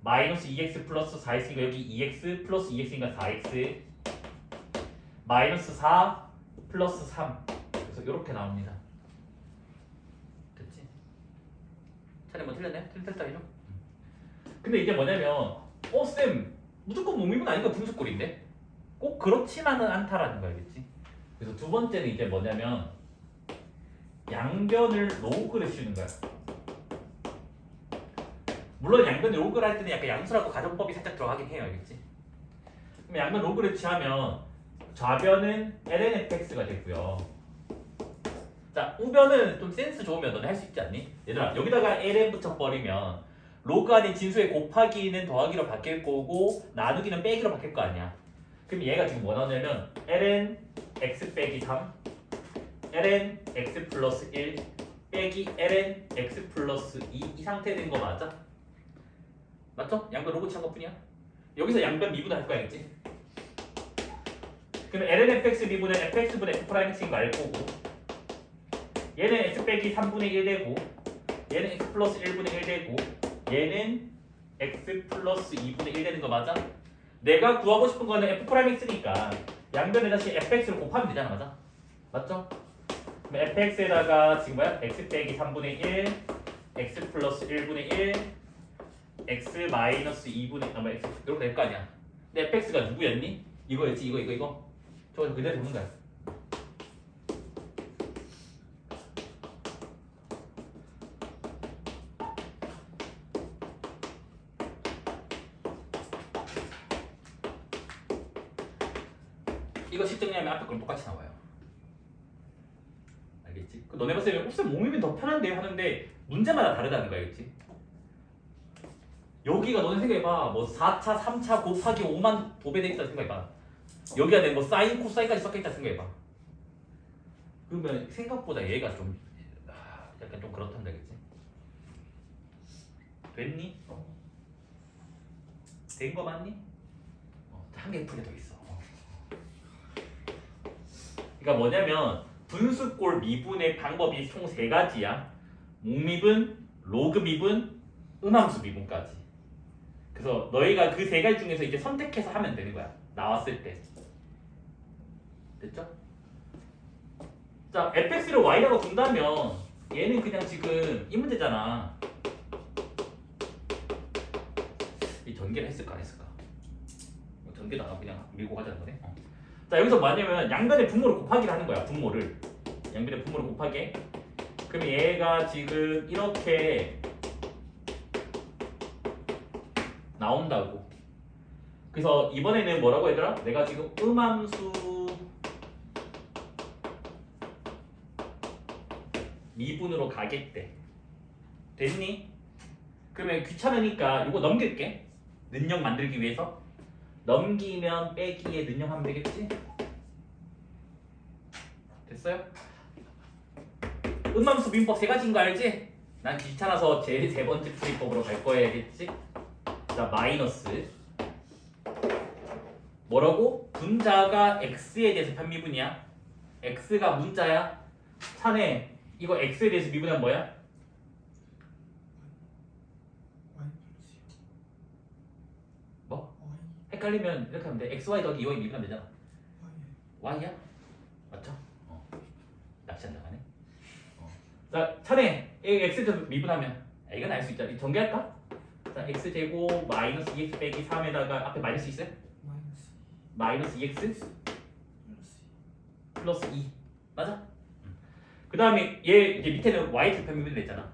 마이너스 2x 플러스 4 있으니까 여기 2x 플러스 2x니까 4x 마이너스 4 플러스 3 그래서 이렇게 나옵니다. 됐지? 차례 뭐 틀렸나요? 틀렸다 이죠? 근데 이제 뭐냐면 쌤 무조건 목미분 아니까 분수꼴인데? 꼭 그렇지만은 않다라는 거 알겠지? 그래서 두 번째는 이제 뭐냐면 양변을 로그를 씌우는 거야. 물론 양변 로그를 할 때는 약간 양수라고 가정법이 살짝 들어가긴 해요. 알겠지? 그럼 양변 로그를 취하면 좌변은 lnfx가 되고요. 자, 우변은 좀 센스 좋으면 너네 할 수 있지 않니? 얘들아, 여기다가 ln 붙여버리면 로그 안에 진수의 곱하기는 더하기로 바뀔 거고 나누기는 빼기로 바뀔 거 아니야. 그럼 얘가 지금 뭐 나오냐면 ln x 빼기 3 ln x 플러스 1 빼기 ln x 플러스 2 이 상태 된 거 맞아? 맞죠? 양변 로그 취한 것 뿐이야. 여기서 양변 미분을 할 거야, 알겠지? 그럼 ln fx 미분은 fx분의 f'x인 거 알 거고 얘는 x 빼기 3분의 1 되고 얘는 x 플러스 1분의 1 되고 얘는 x 플러스 2분의 1 되는 거 맞아? 내가 구하고 싶은 거는 f'x니까 양변에 다시 fx를 곱하면 되잖아. 맞아? 맞죠? 그럼 fx에다가 지금 뭐야? x 빼기 3분의 1 x 플러스 1분의 1 x 마이너스 2분의 뭐 x 이렇게 될 거 아니야. 근데 fx가 누구였니? 이거였지. 이거 저거 그대로 보는 거야. 이거 식정리하면 앞에 거랑 똑같이 나와요. 알겠지? 그 너네 봤을 때 혹시 몸이면 더 편한데요 하는데 문제마다 다르다는 거 알겠지? 여기가 너네 생각해봐. 뭐 4차, 3차 곱하기 5만 도배돼 있다 생각해봐. 여기 안에 뭐 사인, 코사인까지 섞여 있다 생각해봐. 그러면 생각보다 얘가 좀 약간 좀 그렇단다, 그치? 됐니? 된 거 맞니? 한 개 풀게 더 있어. 그러니까 뭐냐면 분수꼴 미분의 방법이 총 3가지야. 목미분, 로그 미분, 음함수 미분까지. 그래서 너희가 그 세 가지 중에서 이제 선택해서 하면 되는 거야. 나왔을 때. 됐죠? 자, fx를 y라고 둔다면 얘는 그냥 지금 이 문제잖아. 이 전개를 했을까 안 했을까? 전개도 안 하고 그냥 밀고 가자는 거네. 자, 여기서 뭐냐면 양변의 분모를 곱하기를 하는 거야. 분모를. 양변의 분모를 곱하기. 그러면 얘가 지금 이렇게 나온다고. 그래서 이번에는 뭐라고 얘들아? 내가 지금 음함수 미분으로 가겠대. 됐니? 그러면 귀찮으니까 이거 넘길게. 능력 만들기 위해서. 넘기면 빼기에 능력하면 되겠지? 됐어요? 음함수 미분법 세 가지인 거 알지? 난 귀찮아서 제일 세 번째 풀이법으로 갈 거야겠지? 자, 마이너스 뭐라고? 분자가 x에 대해서 편미분이야. x가 문자야. 차네 이거 x에 대해서 미분하면 뭐야? 뭐? 헷갈리면 이렇게 하면 돼. xy 더하기 2y 미분하면 되잖아. y야? 맞죠? 낚시 안 나가네. 자, 차례 x에 대해서 미분하면 이건 알 수 있잖아. 전개할까? 자, x제곱 마이너스 2x 빼기 3에다가 앞에 마이너스 있어요? 마이너스 2x 플러스 2 맞아? 그 다음에 얘 이제 밑에는 y 편미분 됐잖아.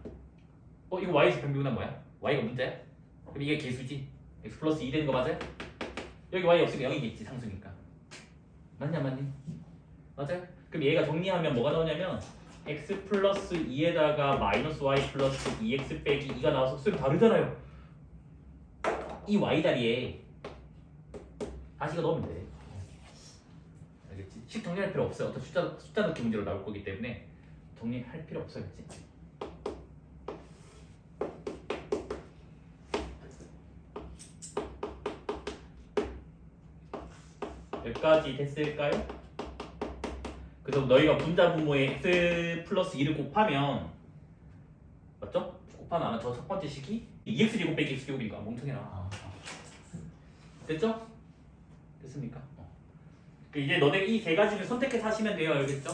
이거 y 편미분은 뭐야? y가 문자야? 그럼 이게 개수지? x 플러스 2 되는 거 맞아요? 여기 y 없으면 0이겠지 상수니까. 맞냐 맞니? 맞아요? 그럼 얘가 정리하면 뭐가 나오냐면 x 플러스 2에다가 마이너스 y 플러스 2x 빼기 2가 나와서 수는 다르잖아요. 이 y 다리에 다시 이거 넣으면 돼. 알겠지? 식 정리할 필요 없어요. 어떤 숫자 넣기 문제로 나올 거기 때문에 정리할 필요 없어요. 그치? 여기까지 됐을까요? 그래서 너희가 분자 분모에 x 플러스 2를 곱하면 맞죠? 곱하면 아마 저 첫 번째 식이 2x 제곱 빼기 x 제곱이니까 멍청해라. 됐죠? 됐습니까? 이제 너네 이 세 가지 중에 선택해서 하시면 돼요. 알겠죠?